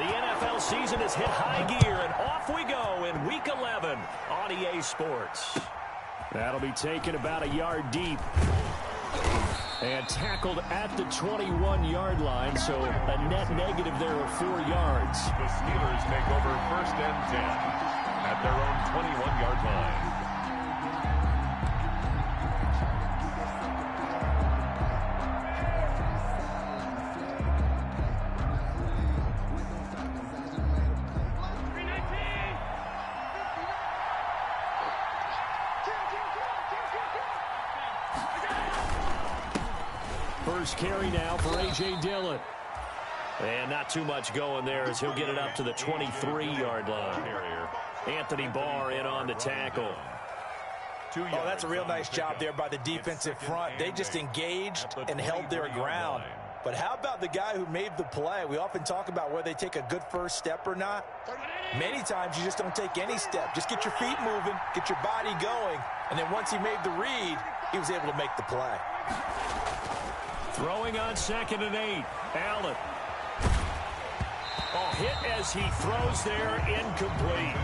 The NFL season has hit high gear, and off we go in Week 11 on EA Sports. That'll be taken about a yard deep. And tackled at the 21-yard line, so a net negative there of 4 yards. The Steelers take over 1st and 10 at their own 21-yard line. First carry now for A.J. Dillon. And not too much going there as he'll get it up to the 23-yard line. Anthony Barr in on the tackle. Oh, that's a real nice job there by the defensive front. They just engaged and held their ground. But how about the guy who made the play? We often talk about whether they take a good first step or not. Many times you just don't take any step. Just get your feet moving, get your body going, and then once he made the read, he was able to make the play. Throwing on 2nd and 8. Allen. Oh, hit as he throws there, incomplete.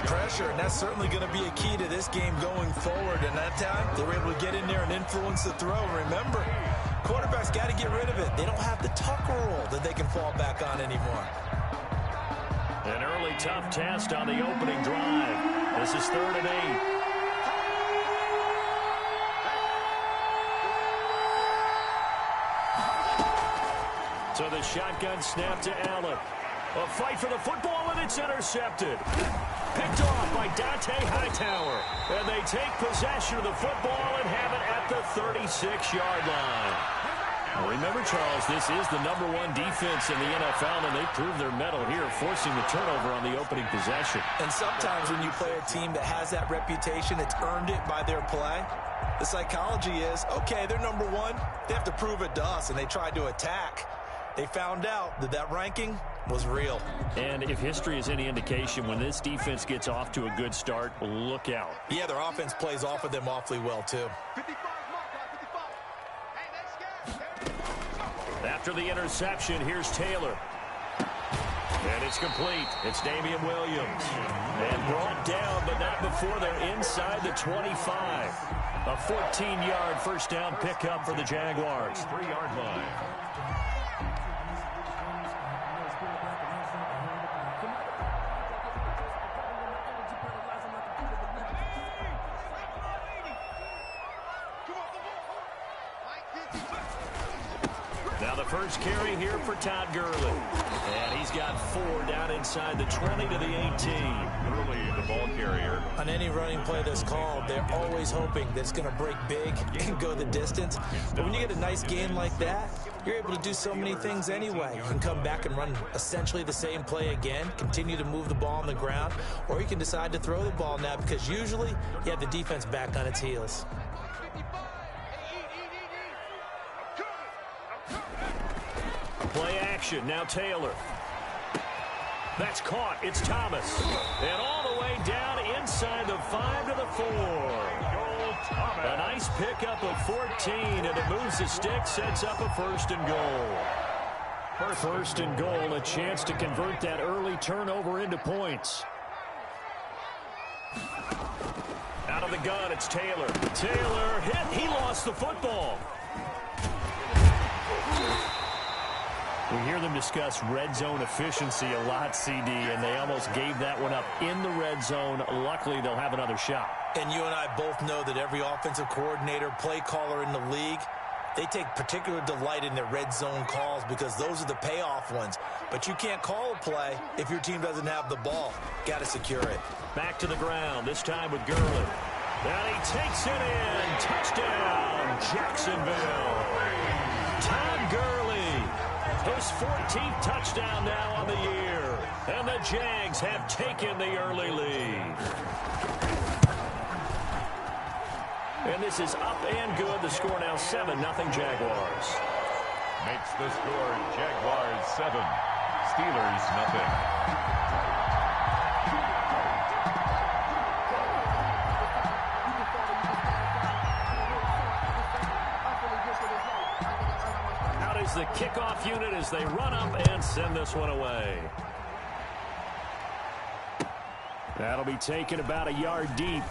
Pressure, and that's certainly going to be a key to this game going forward. And that time, they were able to get in there and influence the throw. Remember, quarterbacks got to get rid of it. They don't have the tucker roll that they can fall back on anymore. An early tough test on the opening drive. This is 3rd and 8. So the shotgun snap to Allen. A fight for the football, and it's intercepted. Picked off by Dante Hightower. And they take possession of the football and have it at the 36-yard line. Well, remember, Charles, this is the #1 defense in the NFL, and they proved their mettle here, forcing the turnover on the opening possession. And sometimes when you play a team that has that reputation, it's earned it by their play. The psychology is, okay, they're #1. They have to prove it to us, and they tried to attack. They found out that that ranking was real. And if history is any indication, when this defense gets off to a good start, look out. Yeah, their offense plays off of them awfully well, too. After the interception, here's Taylor. And it's complete. It's Damian Williams. And brought down, but not before they're inside the 25. A 14-yard first down pickup for the Jaguars. 3-yard line. Now the first carry here for Todd Gurley. And he's got 4 down inside the 20 to the 18. Gurley, the ball carrier. On any running play that's called, they're always hoping that it's going to break big and go the distance. But when you get a nice game like that, you're able to do so many things anyway. You can come back and run essentially the same play again, continue to move the ball on the ground, or you can decide to throw the ball now because usually you have the defense back on its heels. Play action, now Taylor. That's caught, it's Thomas. And all the way down inside the 5 to the 4. A nice pickup of 14, and it moves the stick, sets up a 1st and goal. 1st and goal, a chance to convert that early turnover into points. Out of the gun, it's Taylor. Taylor hit, he lost the football. We hear them discuss red zone efficiency a lot, CD, and they almost gave that one up in the red zone. Luckily, they'll have another shot. And you and I both know that every offensive coordinator, play caller in the league, they take particular delight in their red zone calls because those are the payoff ones. But you can't call a play if your team doesn't have the ball. Got to secure it. Back to the ground, this time with Gurley. And he takes it in. Touchdown, Jacksonville. Todd Gurley. His 14th touchdown now on the year. And the Jags have taken the early lead. And this is up and good. The score now 7-0 Jaguars. Makes the score Jaguars 7, Steelers 0. The kickoff unit as they run up and send this one away. That'll be taken about a yard deep.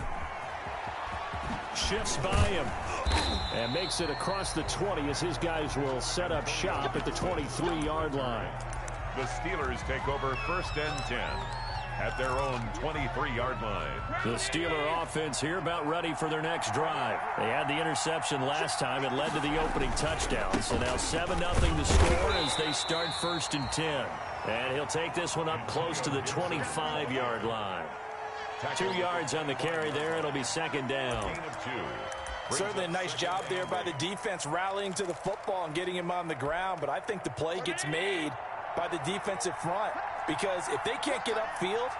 Shifts by him and makes it across the 20 as his guys will set up shop at the 23-yard line. The Steelers take over 1st and 10 at their own 23-yard line. The Steeler offense here about ready for their next drive. They had the interception last time. It led to the opening touchdown. So now 7-0 the score as they start 1st and 10. And he'll take this one up close to the 25-yard line. 2 yards on the carry there. It'll be 2nd down. Certainly a nice job there by the defense rallying to the football and getting him on the ground. But I think the play gets made by the defensive front, because if they can't get upfield,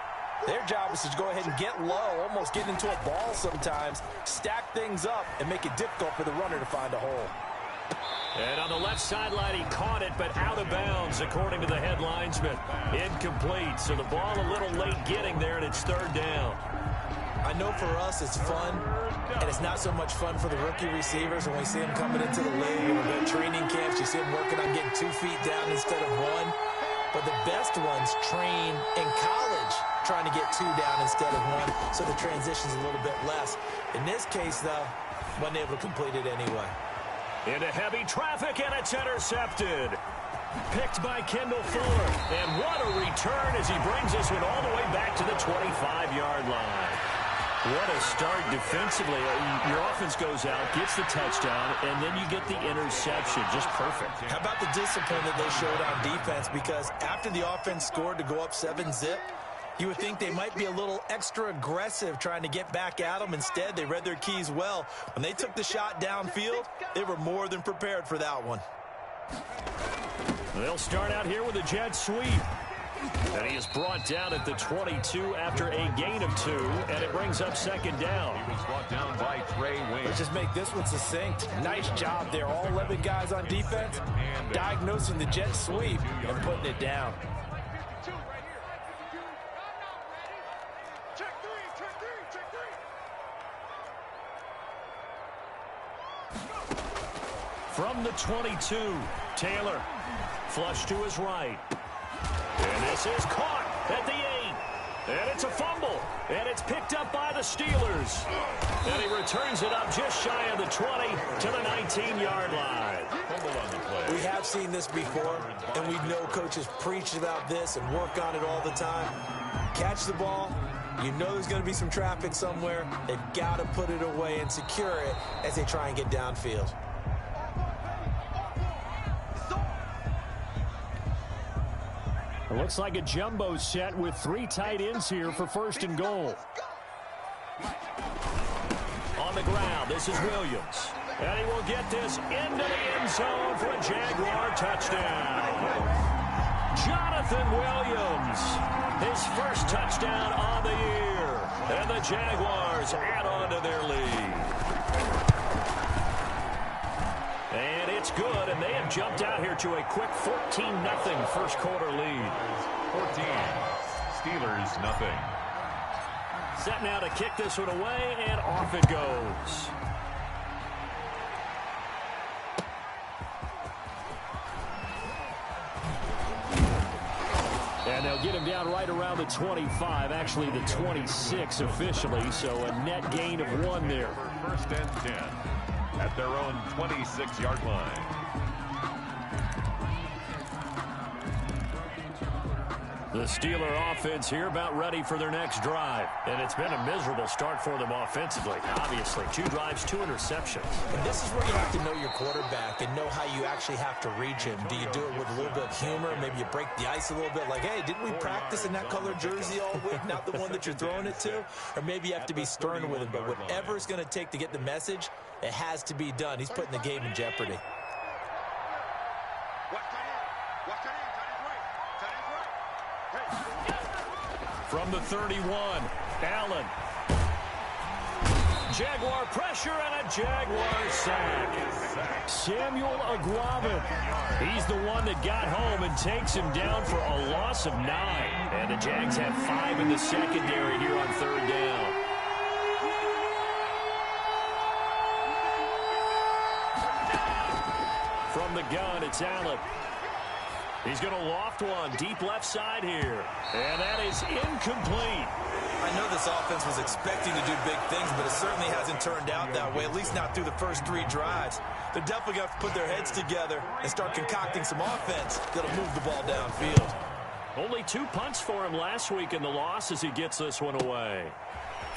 their job is to go ahead and get low, almost get into a ball sometimes, stack things up, and make it difficult for the runner to find a hole. And on the left sideline, he caught it, but out of bounds, according to the head linesman. Incomplete, so the ball a little late getting there, and it's 3rd down. I know for us it's fun, and it's not so much fun for the rookie receivers when we see them coming into the league. When we go to training camps, you see them working on getting 2 feet down instead of 1. But the best ones train in college trying to get 2 down instead of 1, so the transition's a little bit less. In this case, though, wasn't able to complete it anyway. Into heavy traffic, and it's intercepted. Picked by Kendall Fuller. And what a return as he brings this one all the way back to the 25-yard line. What a start defensively. Your offense goes out, gets the touchdown, and then you get the interception. Just perfect. How about the discipline that they showed on defense? Because after the offense scored to go up 7-zip, you would think they might be a little extra aggressive trying to get back at them. Instead, they read their keys well. When they took the shot downfield, they were more than prepared for that one. They'll start out here with a jet sweep. And he is brought down at the 22 after a gain of 2, and it brings up 2nd down. He was brought down by Trey Wayne. Let's just make this one succinct. Nice job there. All 11 guys on defense diagnosing the jet sweep and putting it down. From the 22, Taylor. Flush to his right. And this is caught at the 8. And it's a fumble. And it's picked up by the Steelers. And he returns it up just shy of the 20 to the 19-yard line. We have seen this before, and we know coaches preach about this and work on it all the time. Catch the ball. You know there's going to be some traffic somewhere. They've got to put it away and secure it as they try and get downfield. It looks like a jumbo set with 3 tight ends here for 1st and goal. On the ground, this is Williams. And he will get this into the end zone for a Jaguar touchdown. Jonathan Williams, his first touchdown on the year. And the Jaguars add on to their lead. And it's good, and they have jumped out here to a quick 14-0 first quarter lead. 14, Steelers nothing. Set now to kick this one away, and off it goes. And they'll get him down right around the 25, actually the 26 officially, so a net gain of 1 there. 1st and 10 at their own 26-yard line. The Steeler offense here about ready for their next drive. And it's been a miserable start for them offensively. Obviously, 2 drives, 2 interceptions. And this is where you have to know your quarterback and know how you actually have to reach him. Do you do it with a little bit of humor? Maybe you break the ice a little bit like, hey, didn't we practice in that colored jersey all week? Not the one that you're throwing it to? Or maybe you have to be stern with him. But whatever it's going to take to get the message, it has to be done. He's putting the game in jeopardy. From the 31, Allen. Jaguar pressure and a Jaguar sack. Samuel Aguaman. He's the one that got home and takes him down for a loss of 9. And the Jags have 5 in the secondary here on 3rd down. From the gun, it's Allen. He's going to loft one deep left side here. And that is incomplete. I know this offense was expecting to do big things, but it certainly hasn't turned out that way, at least not through the first 3 drives. They're definitely going to have to put their heads together and start concocting some offense that'll move the ball downfield. Only 2 punts for him last week in the loss as he gets this one away.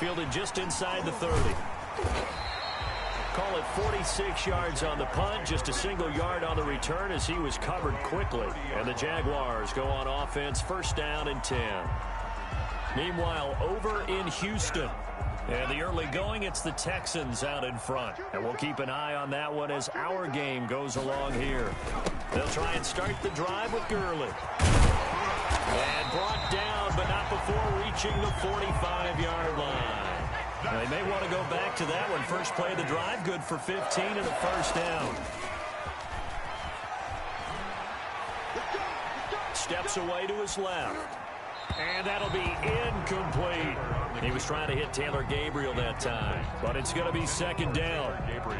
Fielded just inside the 30. Call it 46 yards on the punt, just a single yard on the return as he was covered quickly. And the Jaguars go on offense, first down and 10. Meanwhile, over in Houston. And the early going, it's the Texans out in front. And we'll keep an eye on that one as our game goes along here. They'll try and start the drive with Gurley. And brought down, but not before reaching the 45-yard line. Now, they may want to go back to that one. First play of the drive, good for 15 and a first down. Steps away to his left. And that'll be incomplete. He was trying to hit Taylor Gabriel that time, but it's going to be second down.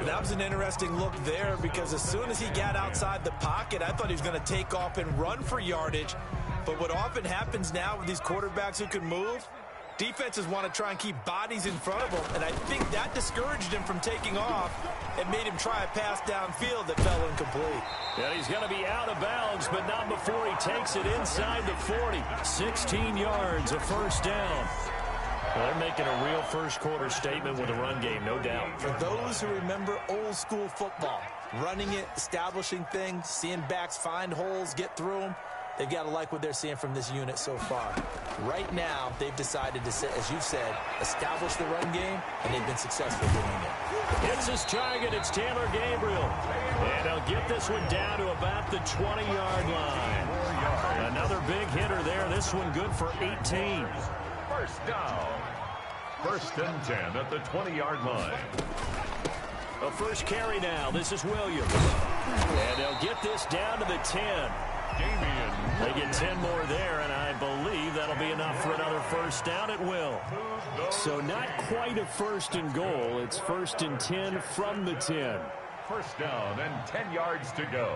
That was an interesting look there because as soon as he got outside the pocket, I thought he was going to take off and run for yardage. But what often happens now with these quarterbacks who can move, defenses want to try and keep bodies in front of them, and I think that discouraged him from taking off and made him try a pass downfield that fell incomplete. And he's going to be out of bounds, but not before he takes it inside the 40. 16 yards, a first down. Well, they're making a real first-quarter statement with a run game, no doubt. For those who remember old-school football, running it, establishing things, seeing backs find holes, get through them, they've got to like what they're seeing from this unit so far. Right now, they've decided to, as you said, establish the run game, and they've been successful doing it. It's his target. It's Taylor Gabriel. And they'll get this one down to about the 20-yard line. Another big hitter there. This one good for 18. First down. First and 10 at the 20-yard line. A first carry now. This is Williams. And they'll get this down to the 10. They get 10 more there, and I believe that'll be enough for another first down. It will. So not quite a first and goal. It's first and 10 from the 10. First down and 10 yards to go.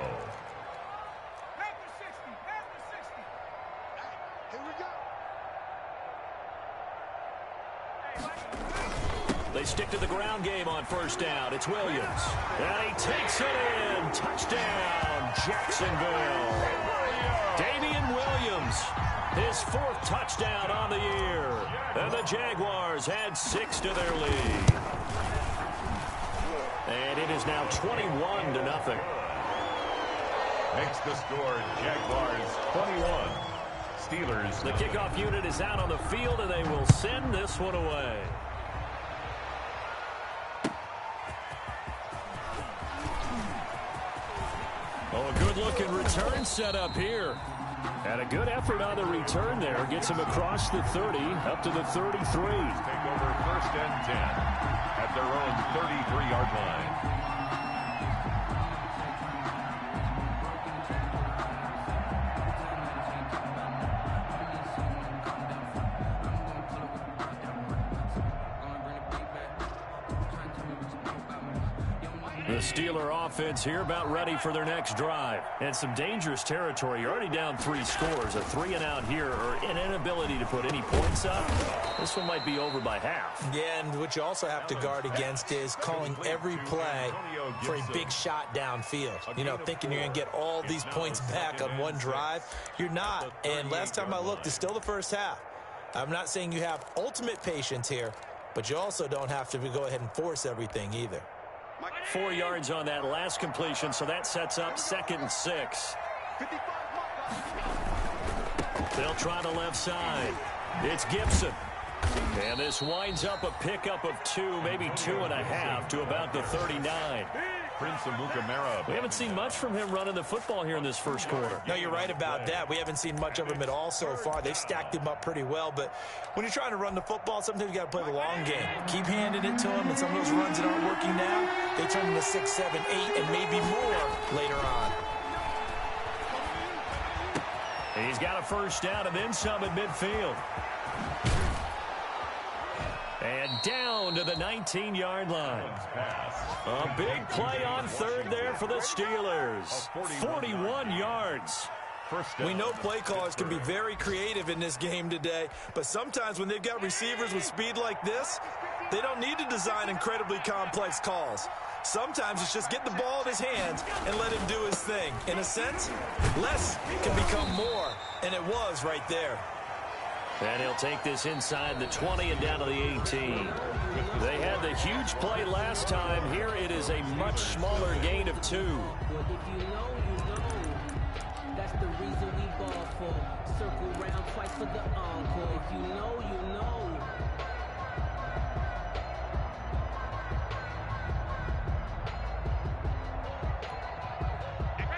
They stick to the ground game on first down. It's Williams. And he takes it in. Touchdown, Jacksonville. Damian Williams, his 4th touchdown on the year. And the Jaguars add 6 to their lead. And it is now 21-0. Makes the score Jaguars 21. Steelers. The kickoff unit is out on the field, and they will send this one away. Oh, a good-looking return set up here. And a good effort on the return there. Gets him across the 30, up to the 33. Take over first and 10 at their own 33-yard line. The Steeler offense here about ready for their next drive. And some dangerous territory. You're already down 3 scores. A 3-and-out here or an inability to put any points up. This one might be over by half. Yeah, and what you also have to guard against is calling every play for a big shot downfield. You know, thinking you're going to get all these points back on one drive. You're not. And last time I looked, it's still the first half. I'm not saying you have ultimate patience here, but you also don't have to go ahead and force everything either. 4 yards on that last completion, so that sets up 2nd and 6. They'll try the left side. It's Gibson. And this winds up a pickup of 2, maybe 2.5 to about the 39. Prince of Mukamara. We haven't seen much from him running the football here in this first quarter. No, you're right about that. We haven't seen much of him at all so far. They've stacked him up pretty well, but when you're trying to run the football, sometimes you got to play the long game. Keep handing it to him, and some of those runs that aren't working now, they turn into 6, 7, 8, and maybe more later on. And he's got a first down and then some at midfield. And down to the 19-yard line. A big play on third there for the Steelers. 41 yards. We know play callers can be very creative in this game today, but sometimes when they've got receivers with speed like this, they don't need to design incredibly complex calls. Sometimes it's just get the ball in his hands and let him do his thing. In a sense, less can become more, and it was right there. And he'll take this inside the 20 and down to the 18. They had the huge play last time. Here it is a much smaller gain of 2. If you know, you know. That's the reason we ball for. Circle round twice for the encore. If you know, you know.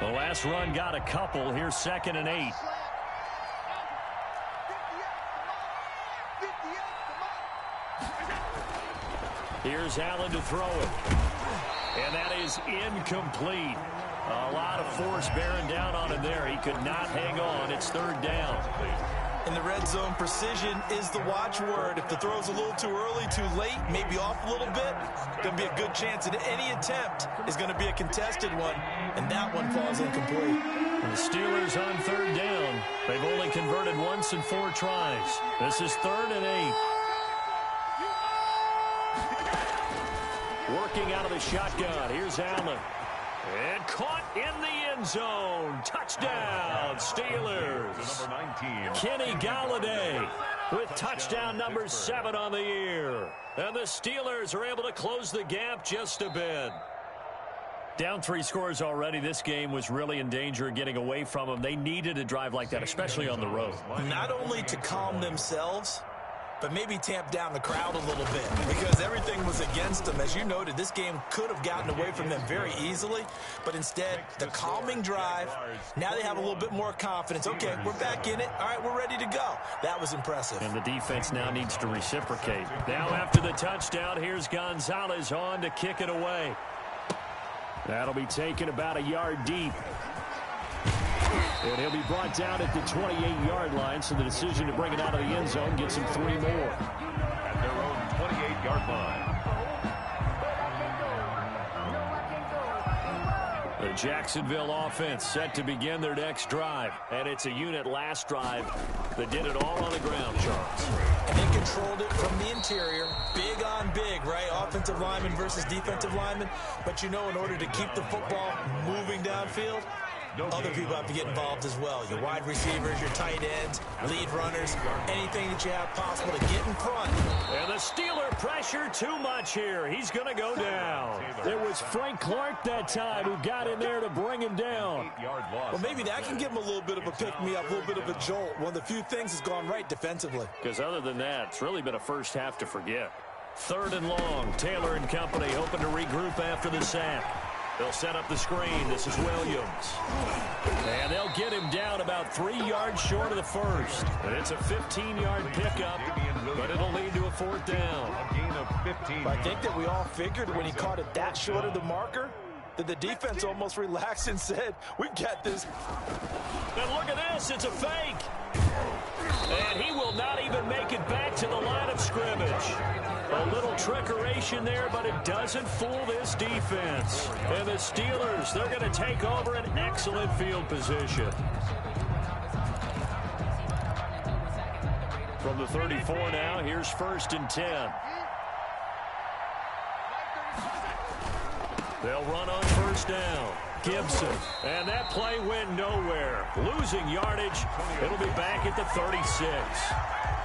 The last run got a couple. Here's 2nd and 8. Here's Allen to throw it. And that is incomplete. A lot of force bearing down on him there. He could not hang on. It's 3rd down. In the red zone, precision is the watchword. If the throw's a little too early, too late, maybe off a little bit, going to be a good chance that any attempt is going to be a contested one, and that one falls incomplete. The Steelers on 3rd down. They've only converted once in 4 tries. This is 3rd and 8. Working out of the shotgun. Here's Allen. And caught in the end zone. Touchdown, Steelers. Number 19. Kenny Galladay with touchdown number 7 on the year. And the Steelers are able to close the gap just a bit. Down 3 scores already. This game was really in danger of getting away from them. They needed a drive like that, especially on the road. Not only to calm themselves, but maybe tamp down the crowd a little bit because everything was against them. As you noted, this game could have gotten away from them very easily, but instead, the calming drive, now they have a little bit more confidence. Okay, we're back in it. All right, we're ready to go. That was impressive. And the defense now needs to reciprocate. Now after the touchdown, here's Gonzalez on to kick it away. That'll be taken about a yard deep. And he'll be brought down at the 28-yard line, so the decision to bring it out of the end zone gets him 3 more. At their own 28-yard line. The Jacksonville offense set to begin their next drive. And it's a unit last drive that did it all on the ground, Charles. And they controlled it from the interior. Big on big, right? Offensive lineman versus defensive lineman. But you know, in order to keep the football moving downfield, other people have to get involved as well. Your wide receivers, your tight ends, lead runners, anything that you have possible to get in front. And the Steeler pressure too much here. He's going to go down. It was Frank Clark that time who got in there to bring him down. Well, maybe that can give him a little bit of a pick-me-up, a little bit of a jolt. One of the few things that's gone right defensively. Because other than that, it's really been a first half to forget. 3rd and long. Taylor and company hoping to regroup after the sack. They'll set up the screen. This is Williams. And they'll get him down about 3 yards short of the first. And it's a 15-yard pickup, but it'll lead to a 4th down. A gain of 15. I think that we all figured when he caught it that short of the marker that the defense almost relaxed and said, we've got this. And look at this. It's a fake. And he will not even make it back to the line of scrimmage. A little trickeration there, but it doesn't fool this defense. And the Steelers, they're going to take over an excellent field position. From the 34 now, here's 1st and 10. They'll run on 1st down. Gibson. And that play went nowhere. Losing yardage. It'll be back at the 36.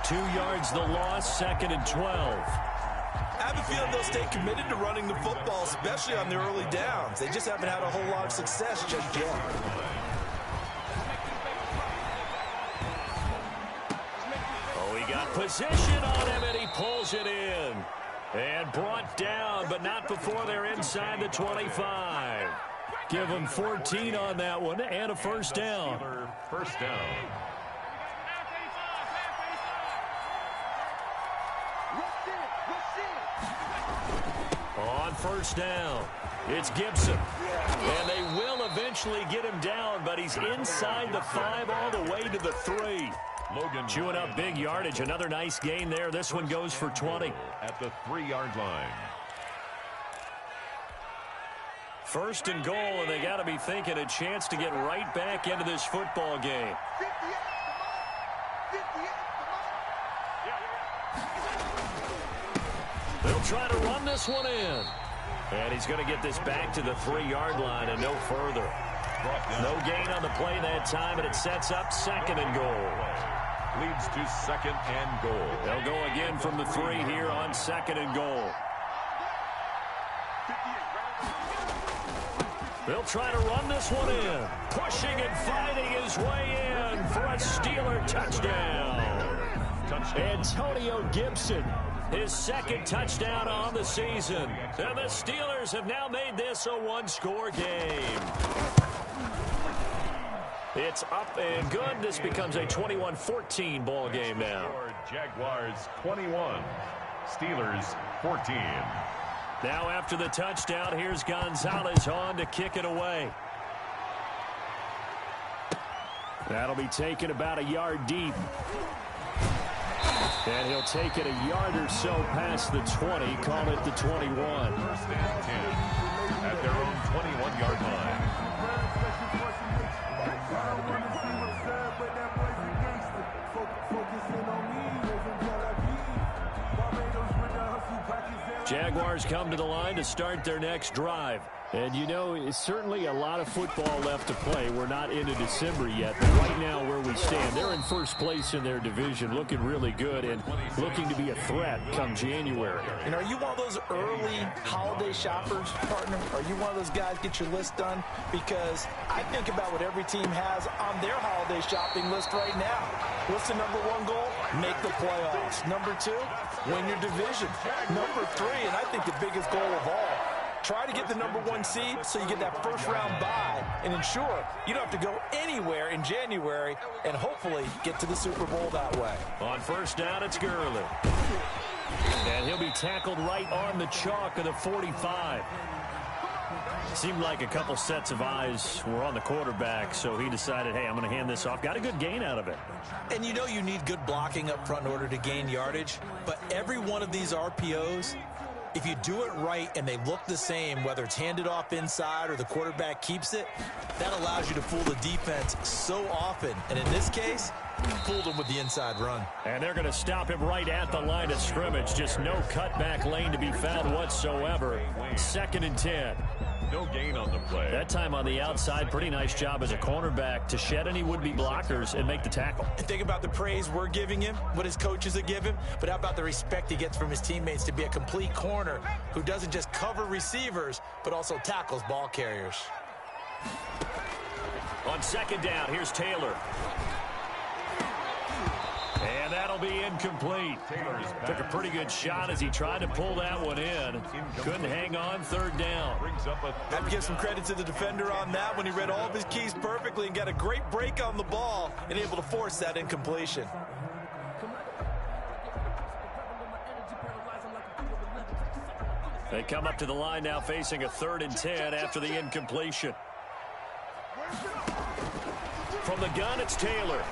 2 yards the loss, 2nd and 12. I have a feeling they'll stay committed to running the football, especially on the early downs. They just haven't had a whole lot of success just yet. Oh, he got position on him, and he pulls it in. And brought down, but not before they're inside the 25. Give them 14 on that one, and a 1st down. First down. On 1st down, it's Gibson. And they will eventually get him down, but he's inside the 5 all the way to the 3. Logan chewing up big yardage. Another nice gain there. This one goes for 20. At the 3-yard line. First and goal, and they got to be thinking a chance to get right back into this football game. They'll try to run this one in. And he's going to get this back to the 3-yard line and no further. No gain on the play that time, and it sets up second and goal. Leads to second and goal. They'll go again from the 3 here on second and goal. They'll try to run this one in. Pushing and fighting his way in for a Steeler touchdown. Antonio Gibson, his second touchdown on the season. And the Steelers have now made this a one-score game. It's up and good. This becomes a 21-14 ball game now. Jaguars 21, Steelers 14. Now after the touchdown, here's Gonzalez on to kick it away. That'll be taken about a yard deep. And he'll take it a yard or so past the 20, call it the 21. First and 10 at their own 21-yard line. Jaguars come to the line to start their next drive. And, you know, it's certainly a lot of football left to play. We're not into December yet, but right now where we stand, they're in first place in their division, looking really good and looking to be a threat come January. And are you one of those early holiday shoppers, partner? Are you one of those guys get your list done? Because I think about what every team has on their holiday shopping list right now. What's the number 1 goal? Make the playoffs. Number 2, win your division. Number 3, and I think the biggest goal of all, try to get the number 1 seed so you get that first-round bye and ensure you don't have to go anywhere in January and hopefully get to the Super Bowl that way. On first down, it's Gurley. And he'll be tackled right on the chalk of the 45. Seemed like a couple sets of eyes were on the quarterback, so he decided, hey, I'm going to hand this off. Got a good gain out of it. And you know you need good blocking up front in order to gain yardage, but every one of these RPOs, if you do it right and they look the same, whether it's handed off inside or the quarterback keeps it, that allows you to fool the defense so often. And in this case, fooled him with the inside run. And they're going to stop him right at the line of scrimmage. Just no cutback lane to be found whatsoever. Second and 10. No gain on the play. That time on the outside, pretty nice job as a cornerback to shed any would-be blockers and make the tackle. And think about the praise we're giving him, what his coaches are giving him, but how about the respect he gets from his teammates to be a complete corner who doesn't just cover receivers, but also tackles ball carriers. On second down, here's Taylor. And that'll be incomplete. Took a pretty good shot as he tried to pull that one in. Couldn't hang on, third down. Have to give some credit to the defender on that when he read all of his keys perfectly and got a great break on the ball and able to force that incompletion. They come up to the line now facing a 3rd and 10 after the incompletion. From the gun, it's Taylor.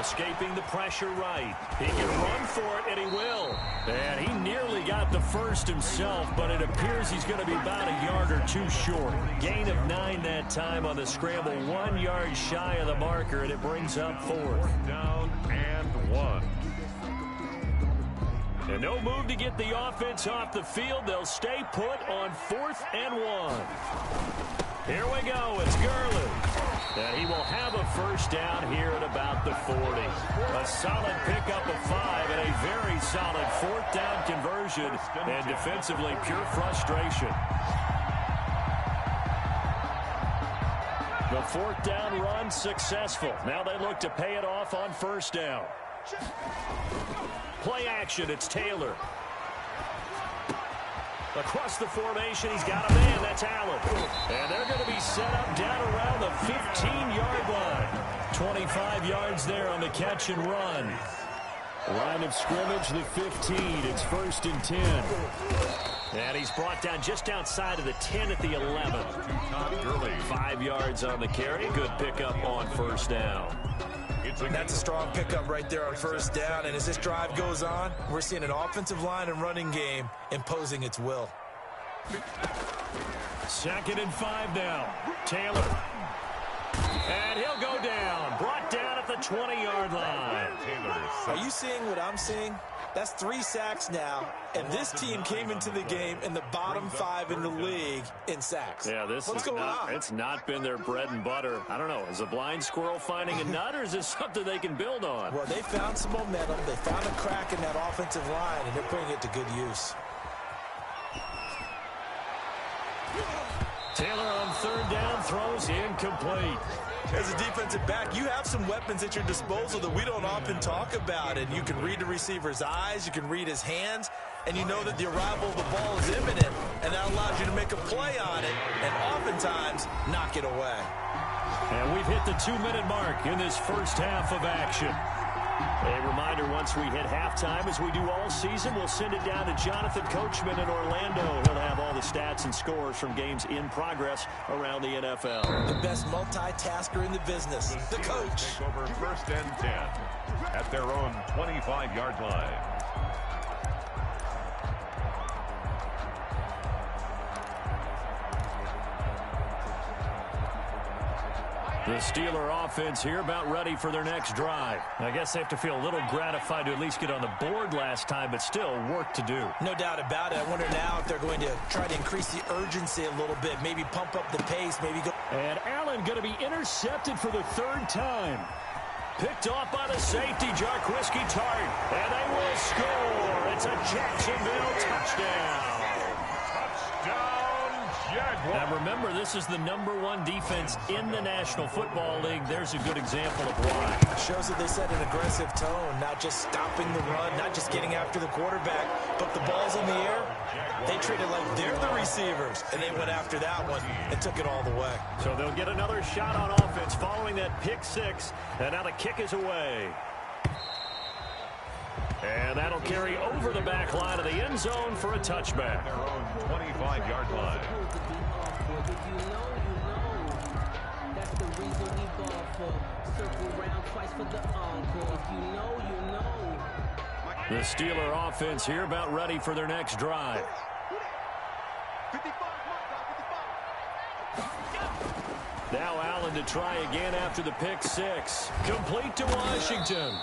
Escaping the pressure right. He can run for it, and he will. And he nearly got the first himself, but it appears he's going to be about a yard or 2 short. Gain of 9 that time on the scramble. 1 yard shy of the marker, and it brings up 4th. Down and 1. And no move to get the offense off the field. They'll stay put on 4th and 1. Here we go. It's Gurley. And he will have a first down here at about the 40. A solid pickup of 5 and a very solid 4th down conversion. And defensively, pure frustration. The 4th down run successful. Now they look to pay it off on first down. Play action, it's Taylor. Across the formation, he's got a man, that's Allen. And they're going to be set up down around the 15-yard line. 25 yards there on the catch and run. Line of scrimmage, the 15. It's 1st and 10. And he's brought down just outside of the 10 at the 11. 5 yards on the carry. Good pickup on first down. That's a strong pickup right there on first down. And as this drive goes on, we're seeing an offensive line and running game imposing its will. 2nd and 5 now. Taylor. And he'll go down. Brought down at the 20-yard line. Are you seeing what I'm seeing? That's 3 sacks now, and this team came into the game in the bottom 5 in the league in sacks. Yeah, what's going on? It's not been their bread and butter. I don't know. Is a blind squirrel finding a nut, or is this something they can build on? Well, they found some momentum. They found a crack in that offensive line, and they're putting it to good use. Taylor on 3rd down, throws incomplete. As a defensive back, you have some weapons at your disposal that we don't often talk about. And you can read the receiver's eyes, you can read his hands, and you know that the arrival of the ball is imminent. And that allows you to make a play on it and oftentimes knock it away. And we've hit the 2-minute mark in this first half of action. A reminder, once we hit halftime, as we do all season, we'll send it down to Jonathan Coachman in Orlando. He'll have all the stats and scores from games in progress around the NFL. The best multitasker in the business, the coach. Take over 1st and 10 at their own 25-yard line. The Steeler offense here about ready for their next drive. I guess they have to feel a little gratified to at least get on the board last time, but still work to do. No doubt about it. I wonder now if they're going to try to increase the urgency a little bit, maybe pump up the pace, maybe go. And Allen going to be intercepted for the 3rd time. Picked off by the safety, Jarquiski Tart, and they will score. It's a Jacksonville touchdown. Now remember, this is the #1 defense in the National Football League. There's a good example of why. Shows that they set an aggressive tone, not just stopping the run, not just getting after the quarterback, but the ball's in the air. They treat it like they're the receivers, and they went after that one and took it all the way. So they'll get another shot on offense following that pick 6, and now the kick is away. And that'll carry over the back line of the end zone for a touchback. Their own 25-yard line. That's the reason we ball for. Circle round twice for the encore. If you know. The Steeler offense here about ready for their next drive. Now Allen to try again after the pick 6. Complete to Washington.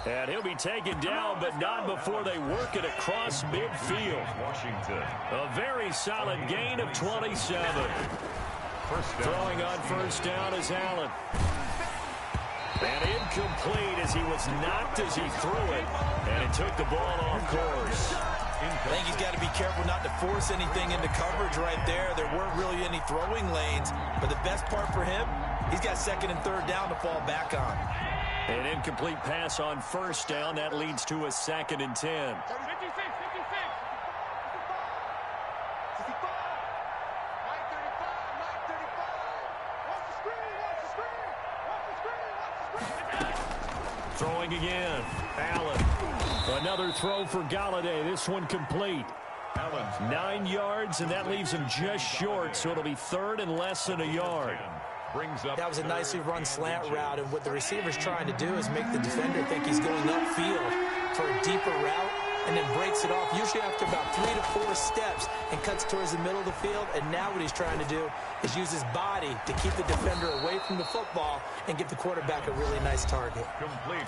And he'll be taken down, but not before they work it across midfield. Washington. A very solid gain of 27. Throwing on 1st down is Allen. And incomplete as he was knocked as he threw it. And it took the ball off course. I think he's got to be careful not to force anything into coverage right there. There weren't really any throwing lanes. But the best part for him, he's got 2nd and 3rd down to fall back on. An incomplete pass on 1st down. That leads to a 2nd and 10. Throwing again. Allen. Another throw for Galladay. This one complete. 9 yards, and that leaves him just short, so it'll be 3rd and less than a yard. That was a nicely run slant route, and what the receiver's trying to do is make the defender think he's going upfield for a deeper route, and then breaks it off, usually after about 3 to 4 steps, and cuts towards the middle of the field. And now what he's trying to do is use his body to keep the defender away from the football and give the quarterback a really nice target.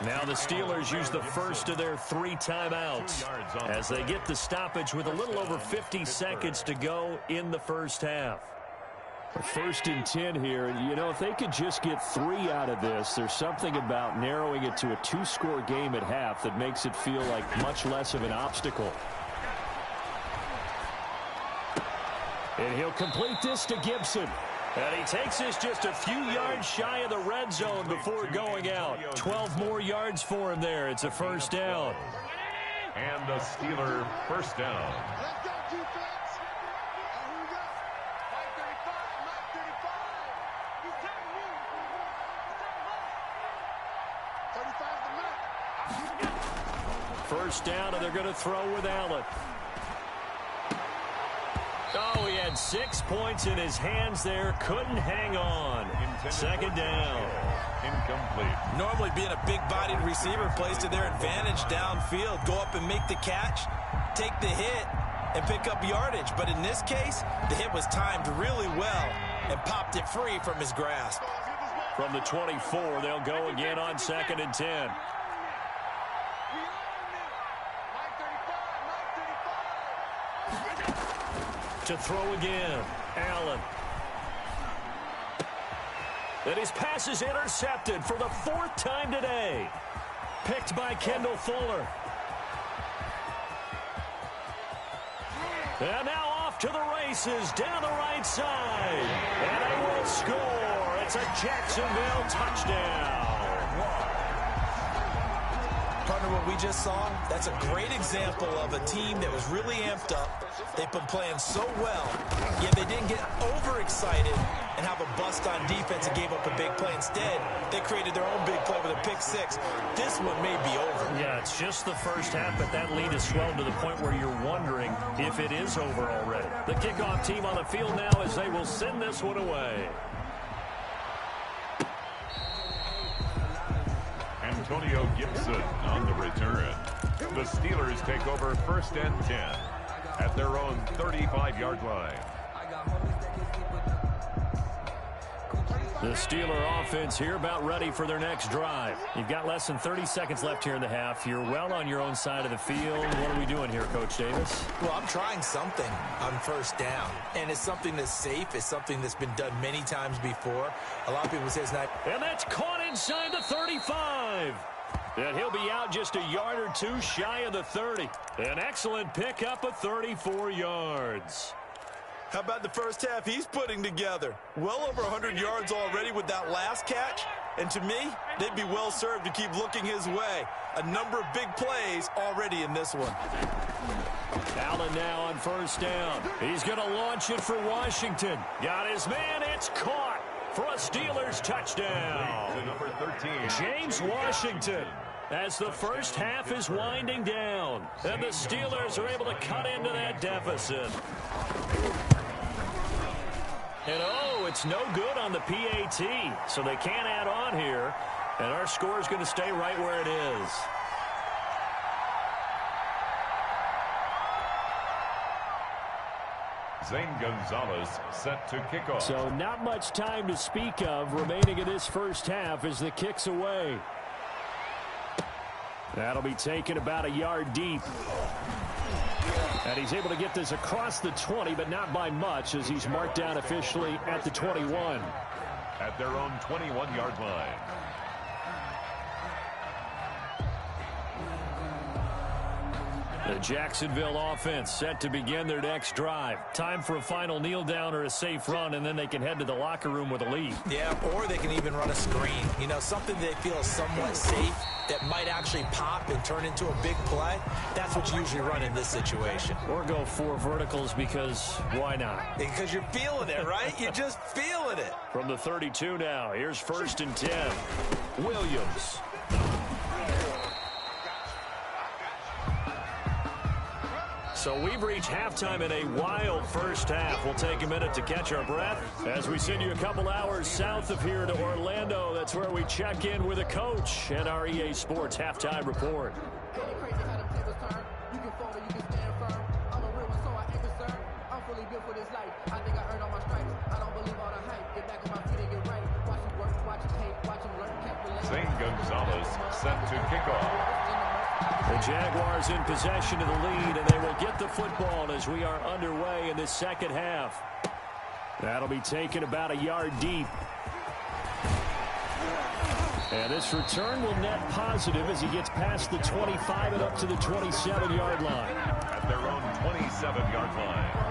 Now the Steelers use the first of their 3 timeouts as they get the stoppage with a little over 50 seconds to go in the first half. 1st and 10 here. You know, if they could just get 3 out of this, there's something about narrowing it to a 2-score game at half that makes it feel like much less of an obstacle. And he'll complete this to Gibson. And he takes this just a few yards shy of the red zone before going out. 12 more yards for him there. It's a 1st down. And the Steeler 1st down. First down, and they're going to throw with Allen. Oh, he had 6 points in his hands there. Couldn't hang on. 2nd down. Incomplete. Normally being a big-bodied receiver plays to their advantage downfield. Go up and make the catch, take the hit, and pick up yardage. But in this case, the hit was timed really well and popped it free from his grasp. From the 24, they'll go again on 2nd and 10. To throw again, Allen. And his pass is intercepted for the 4th time today. Picked by Kendall Fuller. And now off to the races down the right side. And they will score. It's a Jacksonville touchdown. Partner, what we just saw, that's a great example of a team that was really amped up. They've been playing so well, yet they didn't get overexcited and have a bust on defense and gave up a big play. Instead, they created their own big play with a pick-6. This one may be over. Yeah, it's just the first half, but that lead has swelled to the point where you're wondering if it is over already. The kickoff team on the field now as they will send this one away. Antonio Gibson on the return. The Steelers take over 1st and 10 at their own 35-yard line. The Steeler offense here about ready for their next drive. You've got less than 30 seconds left here in the half. You're well on your own side of the field. What are we doing here, Coach Davis? Well, I'm trying something on 1st down. And it's something that's safe. It's something that's been done many times before. A lot of people say it's not. And that's caught inside the 35. And he'll be out just a yard or two shy of the 30. An excellent pickup of 34 yards. How about the first half he's putting together? Well over 100 yards already with that last catch. And to me, they'd be well served to keep looking his way. A number of big plays already in this one. Allen now on 1st down. He's going to launch it for Washington. Got his man. It's caught for a Steelers touchdown. To number 13, James Washington. As the first half is winding down. And the Steelers are able to cut into that deficit. And oh, it's no good on the PAT, so they can't add on here. And our score is going to stay right where it is. Zane Gonzalez set to kick off. So not much time to speak of remaining in this first half as the kick's away. That'll be taken about a yard deep. And he's able to get this across the 20, but not by much as he's marked down officially at the 21. At their own 21-yard line. The Jacksonville offense set to begin their next drive. Time for a final kneel down or a safe run, and then they can head to the locker room with a lead. Yeah, or they can even run a screen. You know, something they feel is somewhat safe that might actually pop and turn into a big play. That's what you usually run in this situation. Or go 4 verticals because why not? Because you're feeling it, right? You're just feeling it. From the 32 now, here's 1st and 10. Williams. So we've reached halftime in a wild first half. We'll take a minute to catch our breath as we send you a couple hours south of here to Orlando. That's where we check in with a coach and our EA Sports halftime report. Zane Gonzalez set to kick off. The Jaguars in possession of the lead, and they will get the football as we are underway in this second half. That'll be taken about a yard deep. And this return will net positive as he gets past the 25 and up to the 27-yard line. At their own 27-yard line.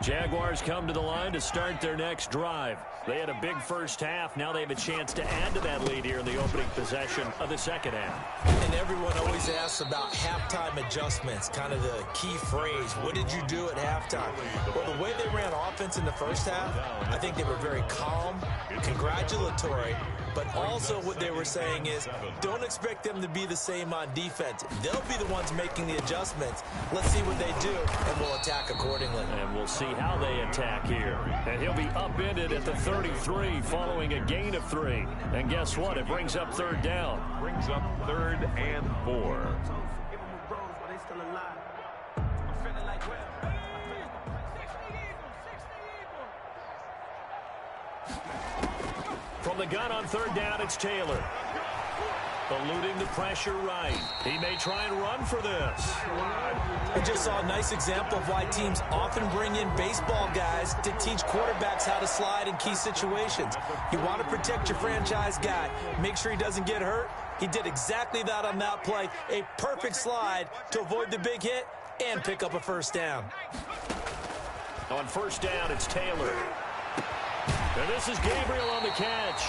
Jaguars come to the line to start their next drive. They had a big first half. Now they have a chance to add to that lead here in the opening possession of the second half. And everyone always asks about halftime adjustments, kind of the key phrase. What did you do at halftime? Well, the way they ran offense in the first half, I think they were very calm, congratulatory, but also what they were saying is don't expect them to be the same on defense. They'll be the ones making the adjustments. Let's see what they do, and we'll attack accordingly. And we'll see how they attack here. And he'll be upended at the 33 following a gain of 3. And guess what? It brings up third down. Brings up 3rd and 4. From the gun on third down, it's Taylor. Eluding the pressure right. He may try and run for this. We just saw a nice example of why teams often bring in baseball guys to teach quarterbacks how to slide in key situations. You want to protect your franchise guy. Make sure he doesn't get hurt. He did exactly that on that play. A perfect slide to avoid the big hit and pick up a first down. On first down, it's Taylor. And this is Gabriel on the catch.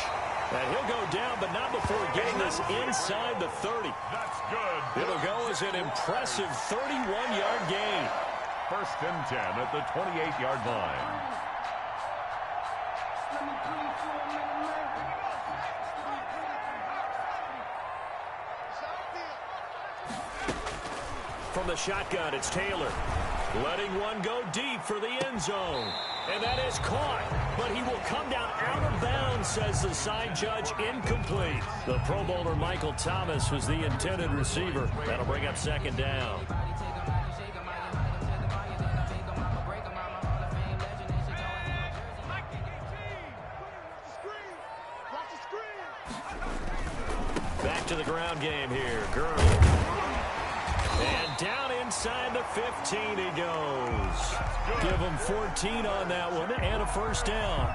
And he'll go down, but not before getting this inside the 30. That's good. It'll go as an impressive 31-yard gain. 1st and 10 at the 28-yard line. From the shotgun, it's Taylor. Letting one go deep for the end zone. And that is caught. But he will come down out of bounds, says the side judge. Incomplete. The Pro Bowler Michael Thomas was the intended receiver. That'll bring up 2nd down. Back to the ground game here. Gurley. And down inside the 15 he goes. Give him 14 on that one and a first down.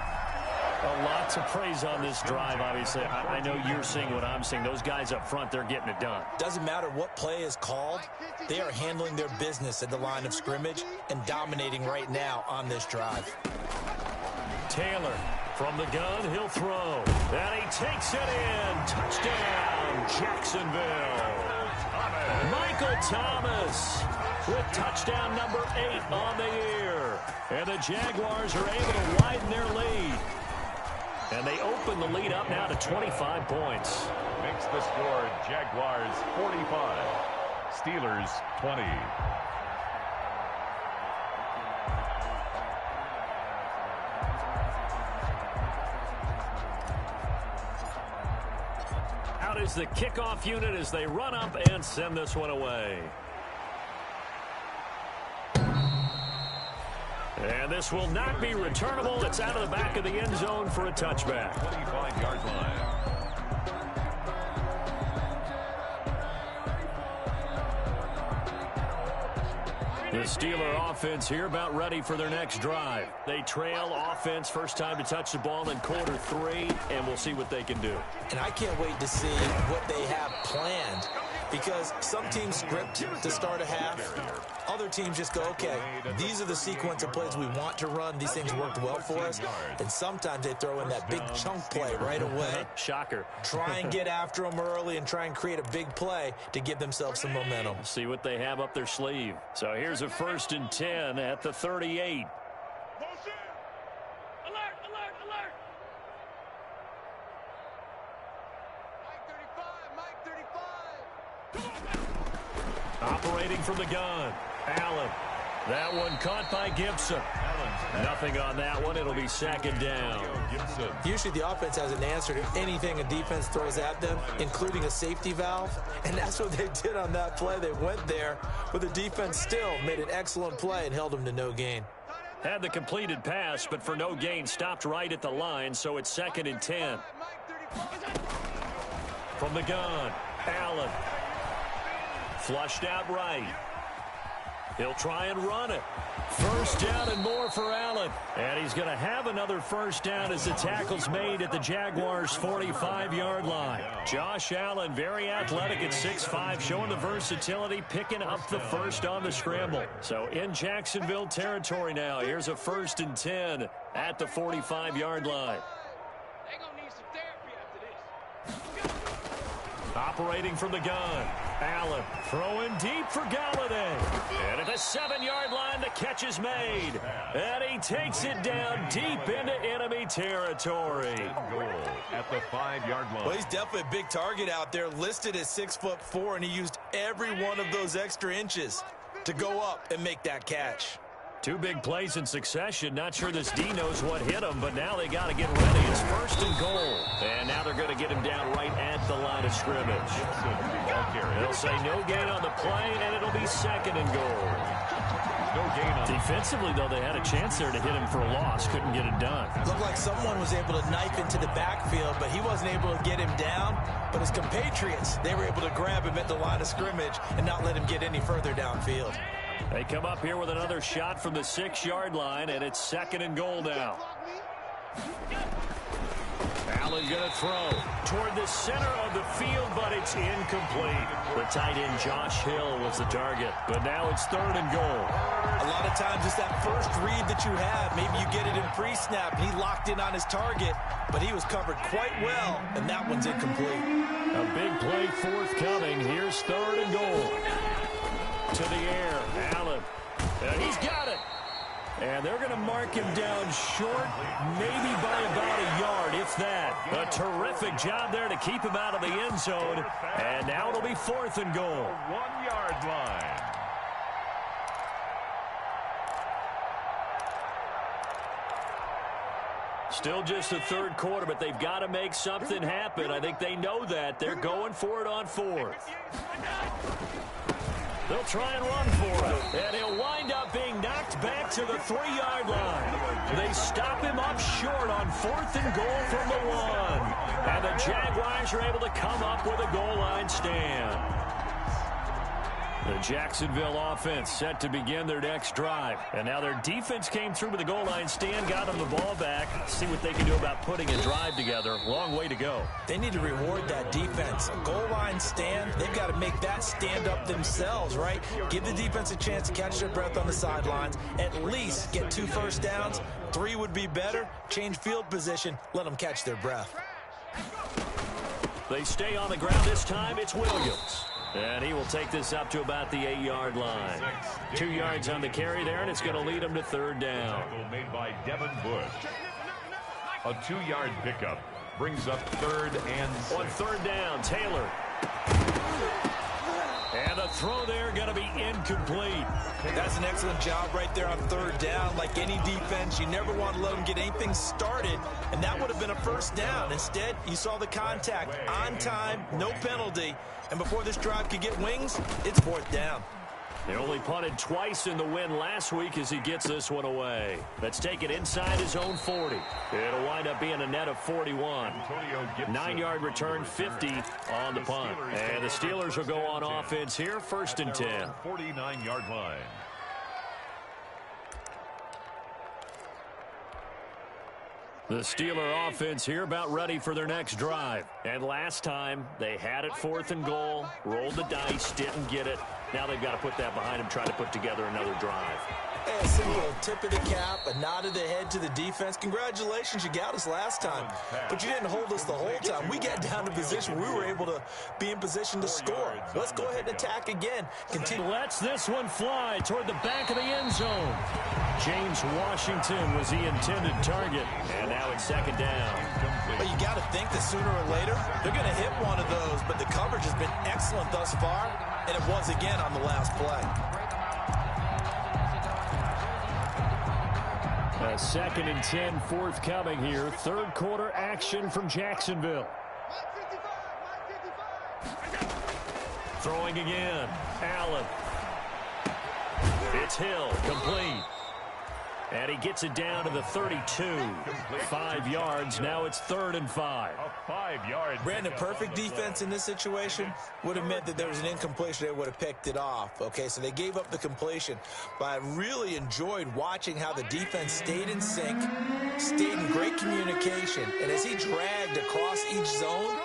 A lot to praise on this drive, obviously. I know you're seeing what I'm seeing. Those guys up front, they're getting it done. Doesn't matter what play is called. They are handling their business at the line of scrimmage and dominating right now on this drive. Taylor from the gun, he'll throw. And he takes it in. Touchdown, Jacksonville. Michael Thomas with touchdown number 8 on the year. And the Jaguars are able to widen their lead. And they open the lead up now to 25 points. Makes the score Jaguars 45, Steelers 20. Out is the kickoff unit as they run up and send this one away. And this will not be returnable. It's out of the back of the end zone for a touchback. 25-yard line. The Steeler offense here about ready for their next drive. They trail offense, first time to touch the ball in quarter 3, and we'll see what they can do. And I can't wait to see what they have planned, because some teams script to start a half. Other teams just go, okay, these are the sequence of plays we want to run. These things worked well for us. And sometimes they throw in that big chunk play right away. Shocker. Try and get after them early and try and create a big play to give themselves some momentum. See what they have up their sleeve. So here's a 1st and 10 at the 38. Operating from the gun, Allen. That one caught by Gibson. Nothing on that one. It'll be 2nd down. Usually the offense has an answer to anything a defense throws at them, including a safety valve. And that's what they did on that play. They went there, but the defense still made an excellent play and held them to no gain. Had the completed pass, but for no gain, stopped right at the line, so it's 2nd and 10. From the gun, Allen. Flushed out right. He'll try and run it. First down and more for Allen. And he's going to have another first down as the tackle's made at the Jaguars' 45-yard line. Josh Allen, very athletic at 6'5", showing the versatility, picking up the first on the scramble. So in Jacksonville territory now. Here's a 1st and 10 at the 45-yard line. They're going to need some therapy after this. Operating from the gun, Allen throwing deep for Galladay. And at the 7-yard line, the catch is made. And he takes it down deep into enemy territory. Goal at the 5-yard line. Well, he's definitely a big target out there, listed at 6'4", and he used every one of those extra inches to go up and make that catch. Two big plays in succession. Not sure this D knows what hit him, but now they got to get ready. It's 1st and goal. And now they're going to get him down right at the line of scrimmage. They'll say no gain on the play, and it'll be 2nd and goal. No gain on Defensively, though, they had a chance there to hit him for a loss. Couldn't get it done. Looked like someone was able to knife into the backfield, but he wasn't able to get him down. But his compatriots, they were able to grab him at the line of scrimmage and not let him get any further downfield. They come up here with another shot from the 6-yard line, and it's 2nd and goal now. Allen going to throw toward the center of the field, but it's incomplete. The tight end Josh Hill was the target, but now it's 3rd and goal. A lot of times it's that first read that you have. Maybe you get it in pre-snap. He locked in on his target, but he was covered quite well, and that one's incomplete. A big play forthcoming. Here's 3rd and goal. To the air, Allen. And he's got it. And they're going to mark him down short, maybe by about a yard, if that. A terrific job there to keep him out of the end zone. And now it'll be 4th and goal. 1-yard line. Still just the 3rd quarter, but they've got to make something happen. I think they know that. They're going for it on 4th. They'll try and run for it, and he'll wind up being knocked back to the 3-yard line. They stop him up short on 4th and goal from the 1. And the Jaguars are able to come up with a goal line stand. The Jacksonville offense set to begin their next drive. And now their defense came through with a goal line stand, got them the ball back. See what they can do about putting a drive together. Long way to go. They need to reward that defense. A goal line stand, they've got to make that stand up themselves, right? Give the defense a chance to catch their breath on the sidelines. At least get 2 first downs. 3 would be better. Change field position. Let them catch their breath. They stay on the ground this time. It's Williams. And he will take this up to about the 8-yard line. 2 yards on the carry there, and it's going to lead him to 3rd down. Tackle made by Devin Bush. A 2-yard pickup brings up 3rd and 6. On 3rd down, Taylor. And the throw there going to be incomplete. That's an excellent job right there on 3rd down. Like any defense, you never want to let them get anything started, and that would have been a first down. Instead, you saw the contact on time, no penalty, and before this drive could get wings, it's 4th down. He only punted twice in the win last week as he gets this one away. Let's take it inside his own 40. It'll wind up being a net of 41. 9-yard return, 50 on the punt. And the Steelers will go on offense here, 1st and 10. 49-yard line. The Steeler offense here about ready for their next drive. And last time, they had it 4th and goal, rolled the dice, didn't get it. Now they've got to put that behind them, try to put together another drive. A simple tip of the cap, a nod of the head to the defense. Congratulations, you got us last time, but you didn't hold us the whole time. We got down to position. We were able to be in position to score. Let's go ahead and attack again. Continue. Lets this one fly toward the back of the end zone. James Washington was the intended target, and now it's 2nd down. But you got to think that sooner or later, they're going to hit one of those, but the coverage has been excellent thus far, and it was again on the last play. A 2nd and 10 forthcoming here. 3rd quarter action from Jacksonville. Throwing again. Allen. It's Hill. Complete. And he gets it down to the 32. 5 yards. Now it's 3rd and 5. A 5-yard. Brandon, perfect defense in this situation would have meant that there was an incompletion. They would have picked it off. Okay, so they gave up the completion. But I really enjoyed watching how the defense stayed in sync, stayed in great communication. And as he dragged across each zone,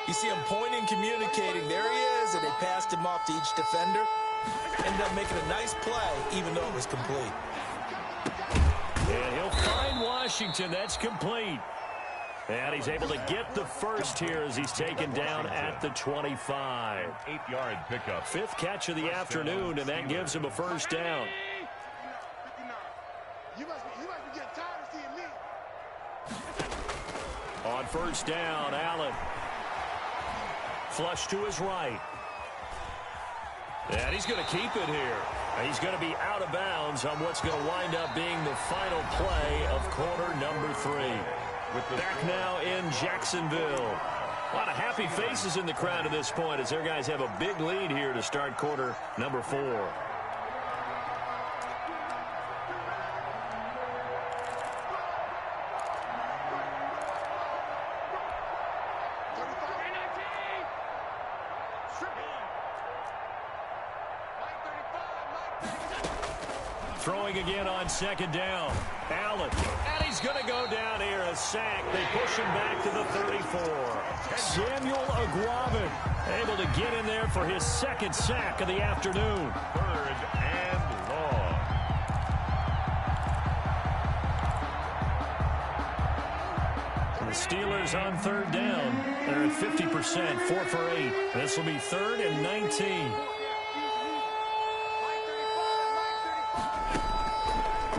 you see him pointing, communicating. There he is, and they passed him off to each defender. Ended up making a nice play, even though it was complete. And he'll find Washington. That's complete. And he's able to get the first here as he's taken down at the 25. 8-yard pickup. 5th catch of the afternoon, and that gives him a first down. You must be getting tired of seeing me. On 1st down, Allen. Flush to his right. And he's going to keep it here. He's going to be out of bounds on what's going to wind up being the final play of quarter number 3. Back now in Jacksonville. A lot of happy faces in the crowd at this point as their guys have a big lead here to start quarter number 4. Throwing again on second down. Allen. And he's going to go down here. A sack. They push him back to the 34. Samuel Aguavin able to get in there for his second sack of the afternoon. 3rd and long. The Steelers on 3rd down. They're at 50%, 4 for 8. This will be 3rd and 19.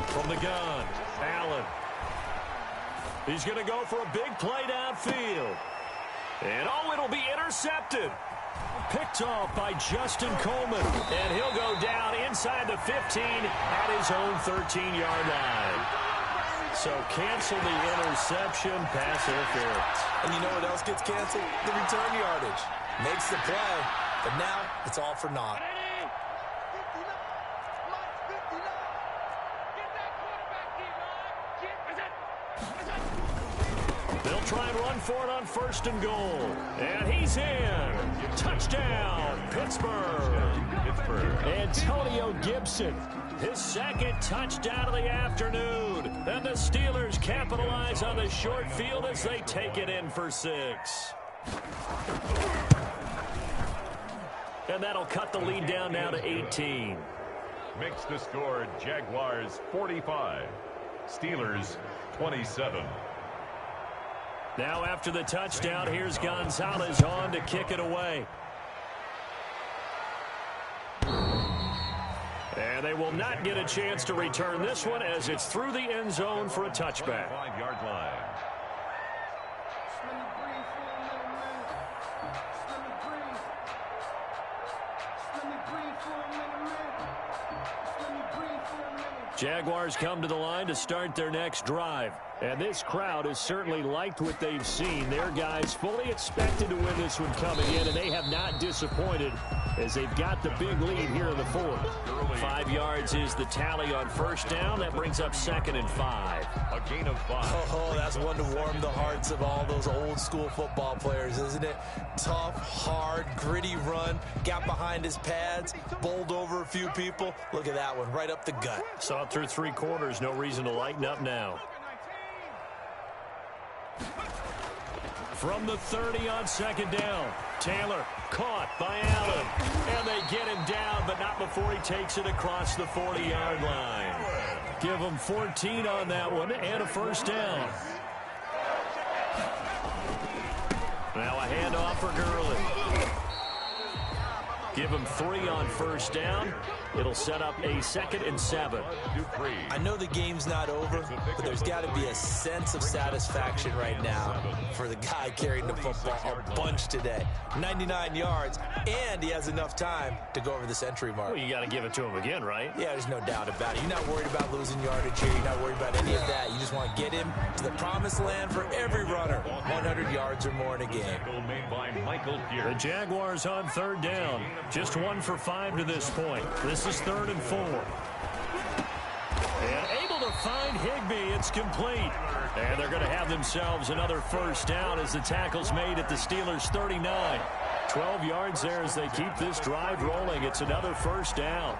From the gun, Allen. He's going to go for a big play downfield. And, it'll be intercepted. Picked off by Justin Coleman. And he'll go down inside the 15 at his own 13-yard line. So cancel the interception, pass interference. And you know what else gets canceled? The return yardage. Makes the play, but now it's all for naught. They'll try and run for it on 1st and goal. And he's in. Touchdown, Pittsburgh. Antonio Gibson, his second touchdown of the afternoon. And the Steelers capitalize on the short field as they take it in for 6. And that'll cut the lead down now to 18. Makes the score Jaguars 45. Steelers 27. Now after the touchdown, here's Gonzalez on to kick it away. And they will not get a chance to return this one as it's through the end zone for a touchback. 5-yard line. Jaguars come to the line to start their next drive. And this crowd has certainly liked what they've seen. Their guys fully expected to win this one coming in, and they have not disappointed as they've got the big lead here in the 4th. 5 yards is the tally on 1st down. That brings up 2nd and 5. A gain of 5. Oh, that's one to warm the hearts of all those old school football players, isn't it? Tough, hard, gritty run. Got behind his pads, bowled over a few people. Look at that one, right up the gut. Saw it through 3 quarters. No reason to lighten up now. From the 30 on 2nd down. Taylor caught by Allen. And they get him down, but not before he takes it across the 40-yard line. Give him 14 on that one and a 1st down. Now a handoff for Gurley. Give him 3 on 1st down. It'll set up a 2nd and 7. I know the game's not over, but there's got to be a sense of satisfaction right now for the guy carrying the football a bunch today. 99 yards, and he has enough time to go over the century mark. Well, you got to give it to him again, right? Yeah, there's no doubt about it. You're not worried about losing yardage here. You're not worried about any of that. You just want to get him to the promised land for every runner. 100 yards or more in a game. The Jaguars on 3rd down. Just 1 for 5 to this point. This is 3rd and 4. And able to find Higbee. It's complete. And they're going to have themselves another 1st down as the tackle's made at the Steelers' 39. 12 yards there as they keep this drive rolling. It's another 1st down.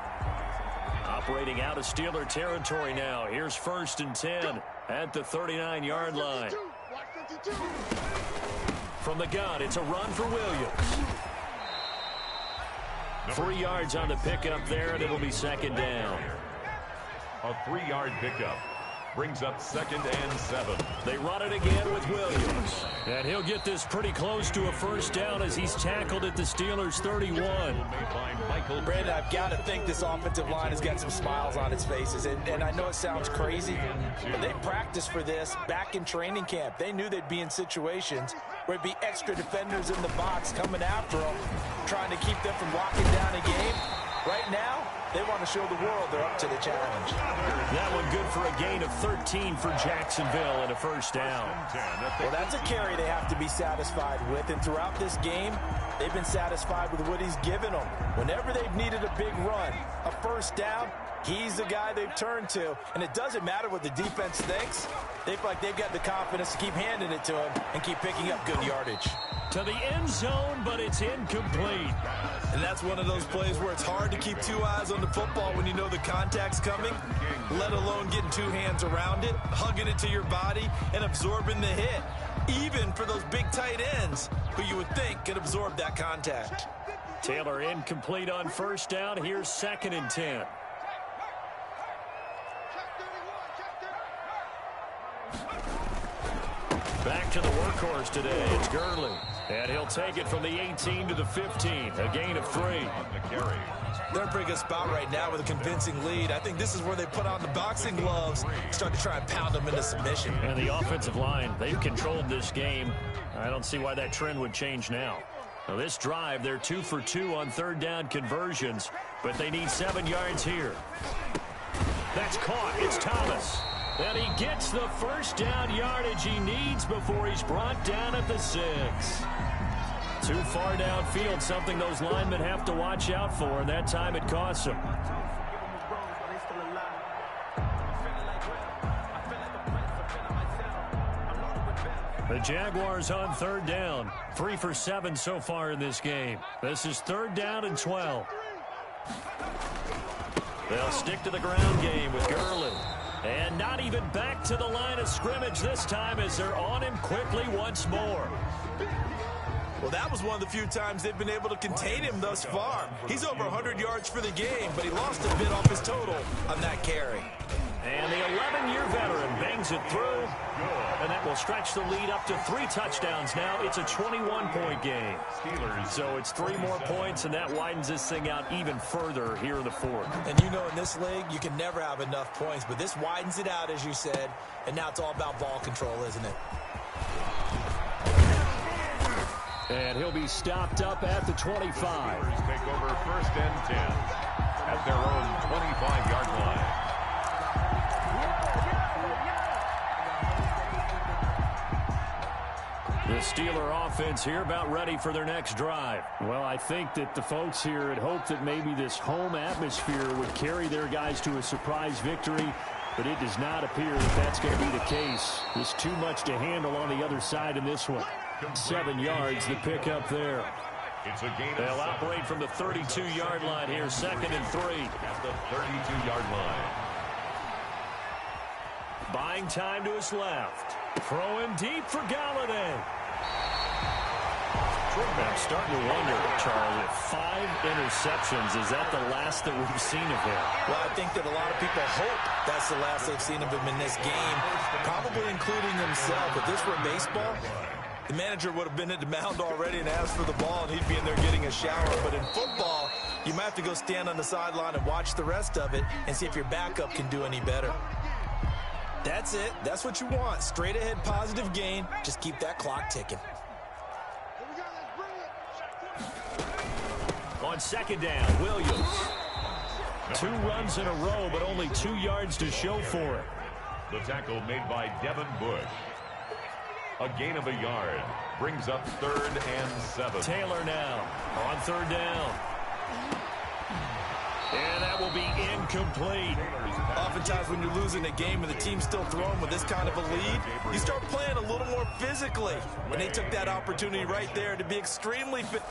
Operating out of Steeler territory now. Here's 1st and 10 at the 39-yard line. From the gun, it's a run for Williams. 3 yards on the pickup there, and it'll be 2nd down. A 3-yard pickup. Brings up 2nd and 7. They run it again with Williams. And he'll get this pretty close to a first down as he's tackled at the Steelers' 31. Brandon, I've got to think this offensive line has got some smiles on its faces. And I know it sounds crazy, but they practiced for this back in training camp. They knew they'd be in situations where it'd be extra defenders in the box coming after them, trying to keep them from locking down a game. Right now, they want to show the world they're up to the challenge. That one good for a gain of 13 for Jacksonville and a first down. Well, that's a carry they have to be satisfied with. And throughout this game, they've been satisfied with what he's given them. Whenever they've needed a big run, a first down, he's the guy they've turned to. And it doesn't matter what the defense thinks. They feel like they've got the confidence to keep handing it to him and keep picking up good yardage. To the end zone, but it's incomplete. And that's one of those plays where it's hard to keep two eyes on the football when you know the contact's coming, let alone getting two hands around it, hugging it to your body, and absorbing the hit, even for those big tight ends who you would think could absorb that contact. Taylor incomplete on first down. Here's 2nd and 10. Back to the workhorse today. It's Gurley. And he'll take it from the 18 to the 15. A gain of 3. They're in a pretty good spot right now with a convincing lead. I think this is where they put on the boxing gloves, start to try and pound them into submission. And the offensive line, they've controlled this game. I don't see why that trend would change now. Now this drive, they're 2 for 2 on third down conversions, but they need 7 yards here. That's caught. It's Thomas. And he gets the first down yardage he needs before he's brought down at the 6. Too far downfield, something those linemen have to watch out for, and that time it costs them. The Jaguars on third down. 3 for 7 so far in this game. This is 3rd down and 12. They'll stick to the ground game with Gurley. And not even back to the line of scrimmage this time as they're on him quickly once more. Well, that was one of the few times they've been able to contain him thus far. He's over 100 yards for the game, but he lost a bit off his total on that carry. And the 11-year veteran bangs it through. And that will stretch the lead up to 3 touchdowns now. It's a 21-point game. So it's 3 more points, and that widens this thing out even further here in the 4th. And you know in this league, you can never have enough points, but this widens it out, as you said. And now it's all about ball control, isn't it? And he'll be stopped up at the 25. Take over 1st and 10 at their own 25-yard line. The Steeler offense here about ready for their next drive. Well, I think that the folks here had hoped that maybe this home atmosphere would carry their guys to a surprise victory, but it does not appear that that's going to be the case. There's too much to handle on the other side in this one. 7 yards the pick up there. They'll operate from the 32-yard line here, 2nd and 3. At the 32-yard line. Buying time to his left. Throwing deep for Galladay. I'm starting to wonder, Charlie, if 5 interceptions, is that the last that we've seen of him? Well, I think that a lot of people hope that's the last they've seen of him in this game, probably including himself. If this were baseball, the manager would have been at the mound already and asked for the ball, and he'd be in there getting a shower. But in football, you might have to go stand on the sideline and watch the rest of it and see if your backup can do any better. That's it. That's what you want. Straight ahead positive gain. Just keep that clock ticking. On 2nd down, Williams. 2 runs in a row, but only 2 yards to show for it. The tackle made by Devin Bush. A gain of a yard. Brings up 3rd and 7. Taylor now on 3rd down. And that will be incomplete. Oftentimes when you're losing a game and the team's still throwing with this kind of a lead, you start playing a little more physically. And they took that opportunity right there to be extremely fit.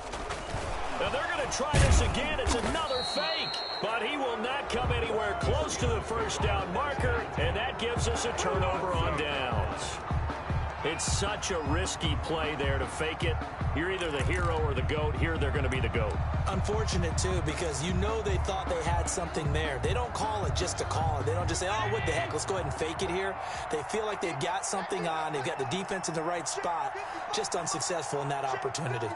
Now they're going to try this again. It's another fake. But he will not come anywhere close to the first down marker. And that gives us a turnover on downs. It's such a risky play there to fake it. You're either the hero or the GOAT. Here they're going to be the GOAT. Unfortunate, too, because you know they thought they had something there. They don't call it just to call it. They don't just say, oh, what the heck, let's go ahead and fake it here. They feel like they've got something on. They've got the defense in the right spot. Just unsuccessful in that opportunity.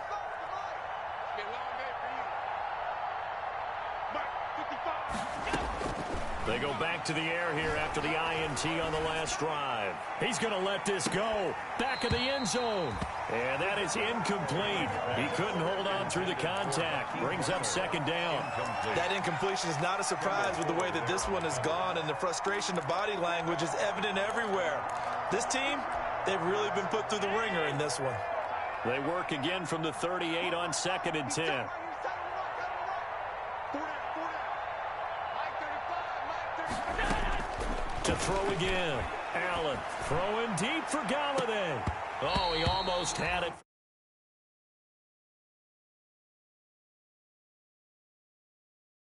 They go back to the air here after the INT on the last drive. He's going to let this go. Back of the end zone. And that is incomplete. He couldn't hold on through the contact. Brings up second down. That incompletion is not a surprise with the way that this one has gone, and the frustration, the body language is evident everywhere. This team, they've really been put through the ringer in this one. They work again from the 38 on 2nd and 10. To throw again. Allen throwing deep for Galladay. Oh, he almost had it.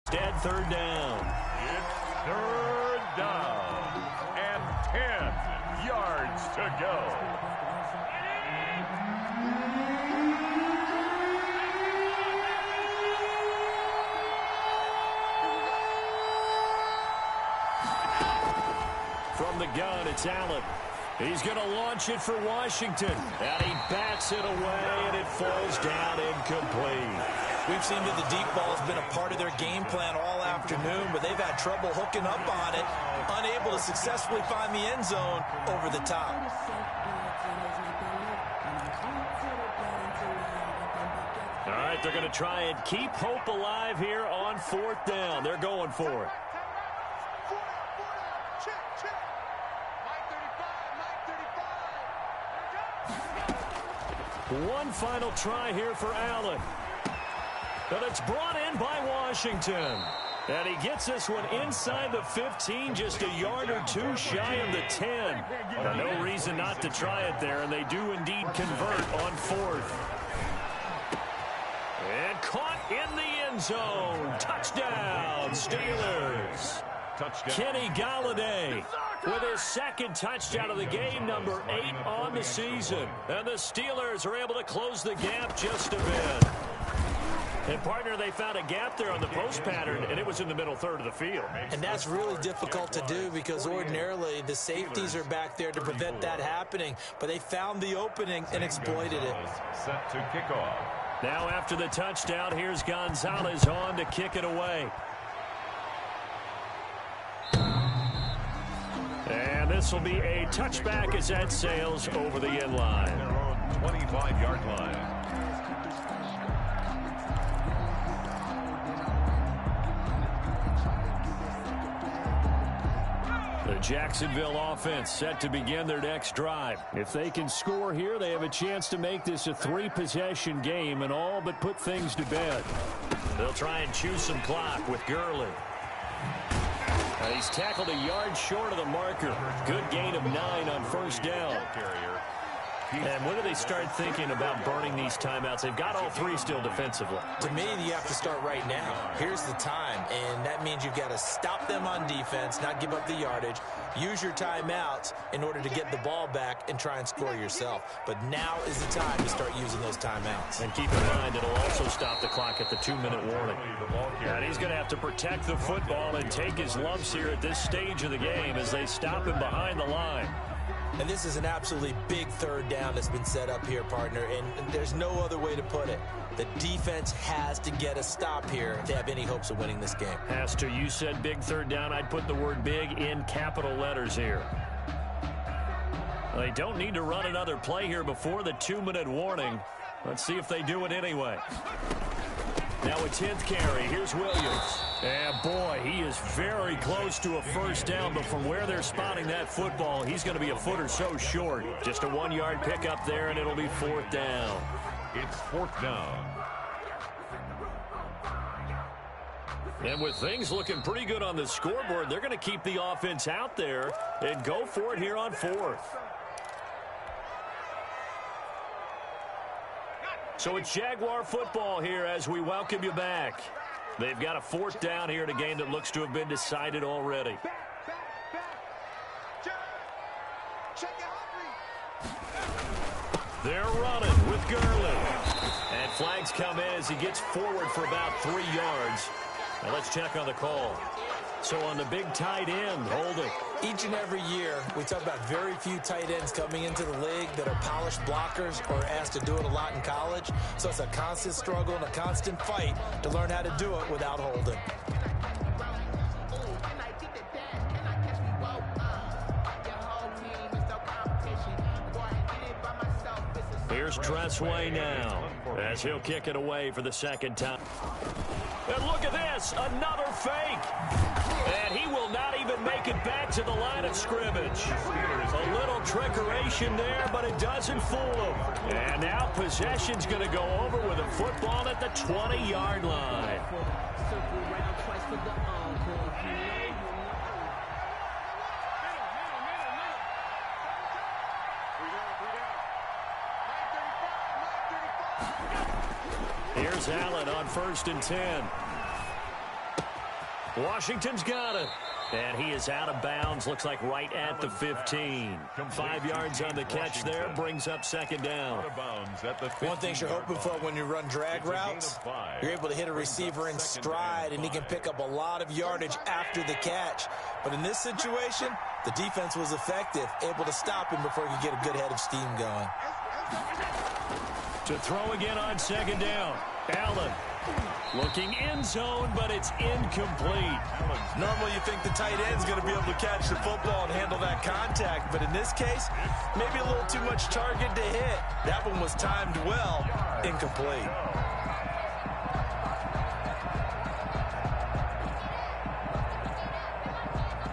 Instead, third down. It's third down and 10 yards to go. From the gun, it's Allen. He's going to launch it for Washington. And he bats it away, and it falls down incomplete. We've seen that the deep ball has been a part of their game plan all afternoon, but they've had trouble hooking up on it, unable to successfully find the end zone over the top. All right, they're going to try and keep hope alive here on 4th down. They're going for it. One final try here for Allen. But it's brought in by Washington. And he gets this one inside the 15, just a yard or two shy of the 10. No reason not to try it there, and they do indeed convert on 4th. And caught in the end zone. Touchdown, Steelers. Touchdown. Kenny Galladay with his second touchdown of the game, number 8 on the season. And the Steelers are able to close the gap just a bit. And, partner, they found a gap there on the post pattern, and it was in the middle third of the field. And that's really difficult to do because ordinarily the safeties are back there to prevent that happening. But they found the opening and exploited it. Set to kick off. Now after the touchdown, here's Gonzalez on to kick it away. And this will be a touchback as that sails over the end line. Their own 25-yard line. The Jacksonville offense set to begin their next drive. If they can score here, they have a chance to make this a 3-possession game and all but put things to bed. They'll try and chew some clock with Gurley. He's tackled a yard short of the marker. Good gain of 9 on first down. And when do they start thinking about burning these timeouts? They've got all 3 still defensively. To me, you have to start right now. Here's the time, and that means you've got to stop them on defense, not give up the yardage, use your timeouts in order to get the ball back and try and score yourself. But now is the time to start using those timeouts. And keep in mind, it'll also stop the clock at the 2-minute warning. And he's going to have to protect the football and take his lumps here at this stage of the game as they stop him behind the line. And this is an absolutely big third down that's been set up here, partner, and there's no other way to put it. The defense has to get a stop here if they have any hopes of winning this game. Has to. You said big third down. I'd put the word big in capital letters here. They don't need to run another play here before the 2-minute warning. Let's see if they do it anyway. Now a 10th carry. Here's Williams. And boy, he is very close to a first down, but from where they're spotting that football, he's going to be a foot or so short. Just a 1-yard pickup there, and it'll be 4th down. It's 4th down. And with things looking pretty good on the scoreboard, they're going to keep the offense out there and go for it here on 4th. So it's Jaguar football here as we welcome you back. They've got a 4th down here in a game that looks to have been decided already. They're running with Gurley. And flags come in as he gets forward for about 3 yards. Now let's check on the call. So on the big tight end, holding. Each and every year, we talk about very few tight ends coming into the league that are polished blockers or asked to do it a lot in college. So it's a constant struggle and a constant fight to learn how to do it without holding. Here's Tressway now as he'll kick it away for the second time. And look at this, another fake. And he will not even make it back to the line of scrimmage. A little trickeration there, but it doesn't fool him. And now possession's going to go over with a football at the 20-yard line. Here's Allen on 1st and 10. Washington's got it. And he is out of bounds, looks like right at the 15. 5 yards on the catch there, brings up second down. One thing you're hoping for when you run drag routes, you're able to hit a receiver in stride, and he can pick up a lot of yardage after the catch. But in this situation, the defense was effective, able to stop him before he could get a good head of steam going. To throw again on second down. Allen looking end zone, but it's incomplete. Normally you think the tight end's going to be able to catch the football and handle that contact, but in this case, maybe a little too much target to hit. That one was timed well, incomplete.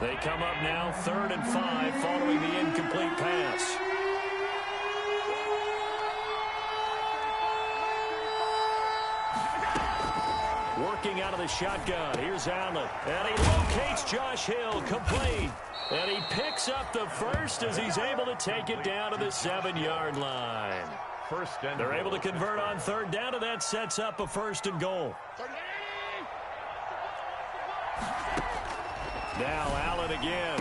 They come up now 3rd and 5 following the incomplete pass. Working out of the shotgun. Here's Allen. And he locates Josh Hill, complete. And he picks up the first as he's able to take it down to the 7-yard line. They're able to convert on 3rd down, and that sets up a 1st and goal. Now Allen again.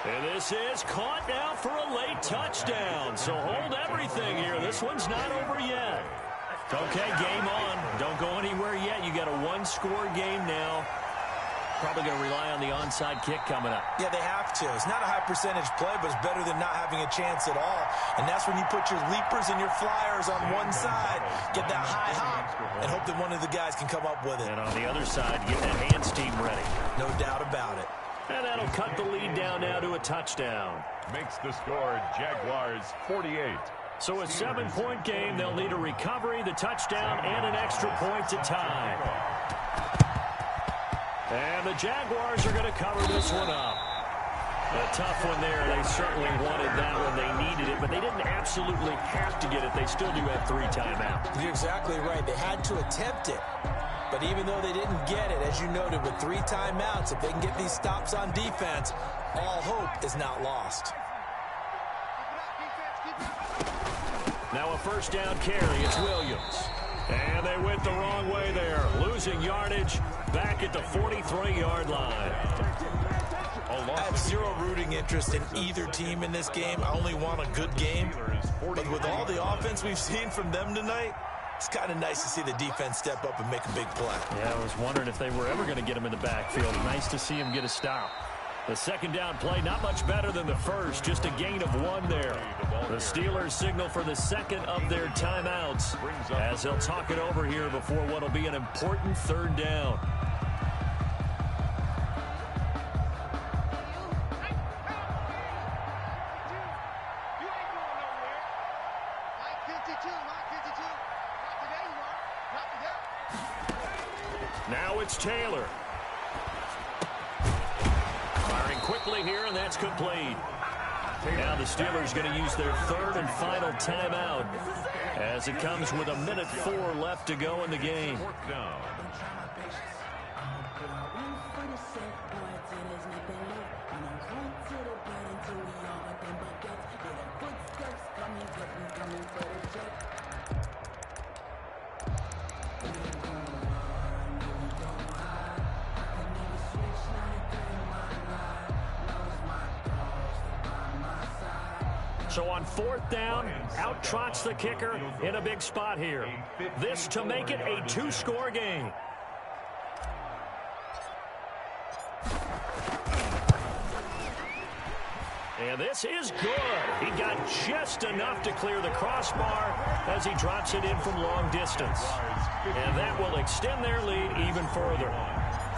And this is caught now for a late touchdown. So hold everything here. This one's not over yet. Okay, game on. Don't go anywhere yet. You got a 1-score game now. Probably going to rely on the onside kick coming up. Yeah, they have to. It's not a high percentage play, but it's better than not having a chance at all. And that's when you put your leapers and your flyers on one side, get that high hop, and hope that one of the guys can come up with it. And on the other side, get that hands team ready. No doubt about it. And that'll cut the lead down now to a touchdown. Makes the score Jaguars 48. So a 7-point game, they'll need a recovery, the touchdown, and an extra point to tie. And the Jaguars are going to cover this one up. A tough one there. They certainly wanted that one. They needed it, but they didn't absolutely have to get it. They still do have 3 timeouts. You're exactly right. They had to attempt it. But even though they didn't get it, as you noted, with 3 timeouts, if they can get these stops on defense, all hope is not lost. Now a 1st down carry. It's Williams. And they went the wrong way there. Losing yardage back at the 43-yard line. I have zero rooting interest in either team in this game. I only want a good game. But with all the offense we've seen from them tonight, it's kind of nice to see the defense step up and make a big play. Yeah, I was wondering if they were ever going to get him in the backfield. Nice to see him get a stop. The 2nd down play, not much better than the first. Just a gain of 1 there. The Steelers signal for the 2nd of their timeouts as they'll talk it over here before what will be an important 3rd down. Now it's Taylor. Firing quickly here, and that's complete. Now the Steelers going to use their 3rd and final timeout as it comes with 1:04 left to go in the game. So on 4th down, out trots the kicker in a big spot here. This to make it a 2-score game. And this is good. He got just enough to clear the crossbar as he drops it in from long distance. And that will extend their lead even further.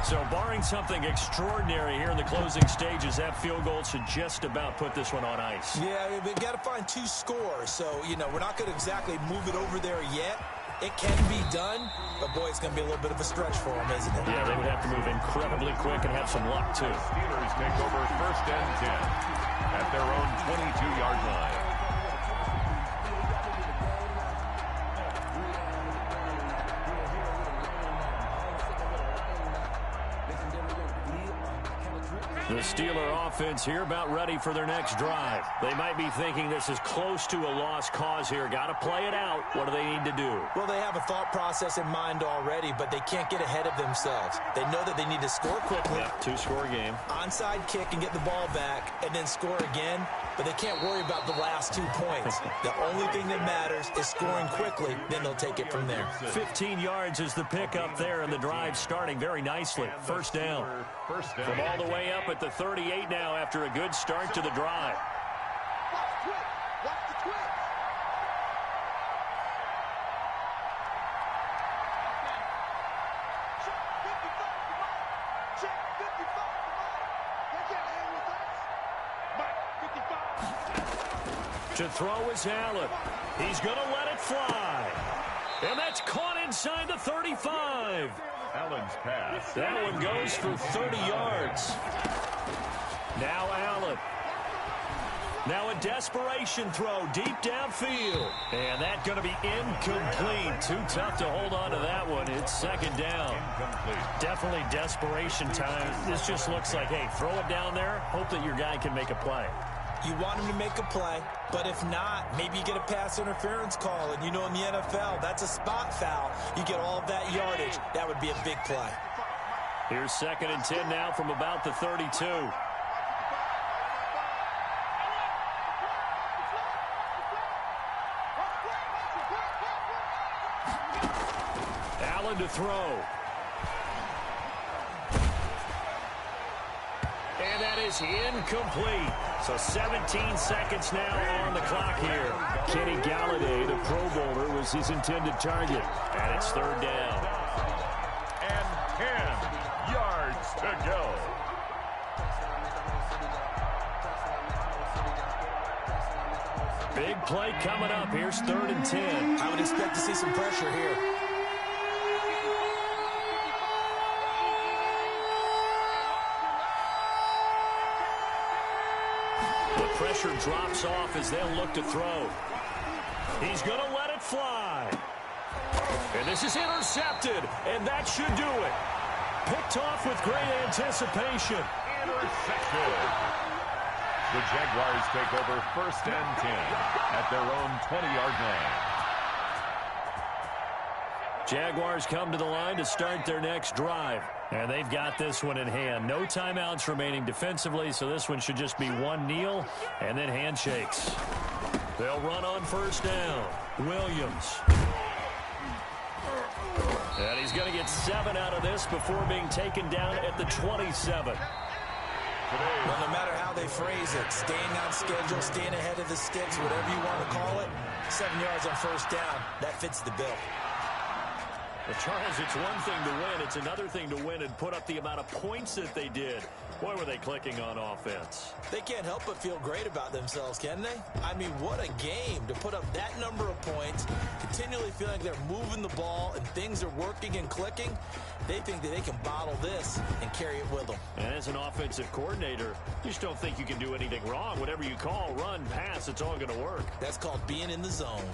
So barring something extraordinary here in the closing stages, that field goal should just about put this one on ice. Yeah, we've got to find 2 scores. So, we're not going to exactly move it over there yet. It can be done, but, boy, it's going to be a little bit of a stretch for them, isn't it? Yeah, they would have to move incredibly quick and have some luck, too. Steelers take over 1st and 10 at their own 22-yard line. The Steeler offense here about ready for their next drive. They might be thinking this is close to a lost cause here. Got to play it out. What do they need to do? Well, they have a thought process in mind already, but they can't get ahead of themselves. They know that they need to score quickly. Yep, 2-score game. Onside kick and get the ball back and then score again, but they can't worry about the last 2 points. The only thing that matters is scoring quickly, then they'll take it from there. 15 yards is the pickup there, and the drive starting very nicely. 1st down. From all the way up at the 38 now after a good start to the drive. Watch the twitch. Check 55. They can't hang with us. Mike, 55. To throw is Allen. He's going to let it fly. And that's caught inside the 35. Allen's pass. That one goes for 30 yards. Now Allen. Now a desperation throw deep downfield. And that's going to be incomplete. Too tough to hold on to that one. It's 2nd down. Incomplete. Definitely desperation time. This just looks like, hey, throw it down there. Hope that your guy can make a play. You want him to make a play, but if not, maybe you get a pass interference call. And in the NFL, that's a spot foul. You get all of that yardage. That would be a big play. Here's 2nd and 10 now from about the 32. Allen to throw. And that is incomplete. So 17 seconds now on the clock here. Kenny Galladay, the Pro Bowler, was his intended target. And it's 3rd down. And 10 yards to go. Big play coming up. Here's 3rd and 10. I would expect to see some pressure here. Pressure drops off as they'll look to throw. He's going to let it fly. And this is intercepted, and that should do it. Picked off with great anticipation. Intercepted. The Jaguars take over 1st and 10 at their own 20-yard line. Jaguars come to the line to start their next drive. And they've got this one in hand. No timeouts remaining defensively, so this one should just be one kneel and then handshakes. They'll run on 1st down. Williams. And he's going to get 7 out of this before being taken down at the 27. Well, no matter how they phrase it, staying on schedule, staying ahead of the sticks, whatever you want to call it, 7 yards on 1st down, that fits the bill. Well, Charles, it's one thing to win. It's another thing to win and put up the amount of points that they did. Boy, were they clicking on offense. They can't help but feel great about themselves, can they? I mean, what a game to put up that number of points, continually feeling like they're moving the ball and things are working and clicking. They think that they can bottle this and carry it with them. And as an offensive coordinator, you just don't think you can do anything wrong. Whatever you call, run, pass, it's all going to work. That's called being in the zone.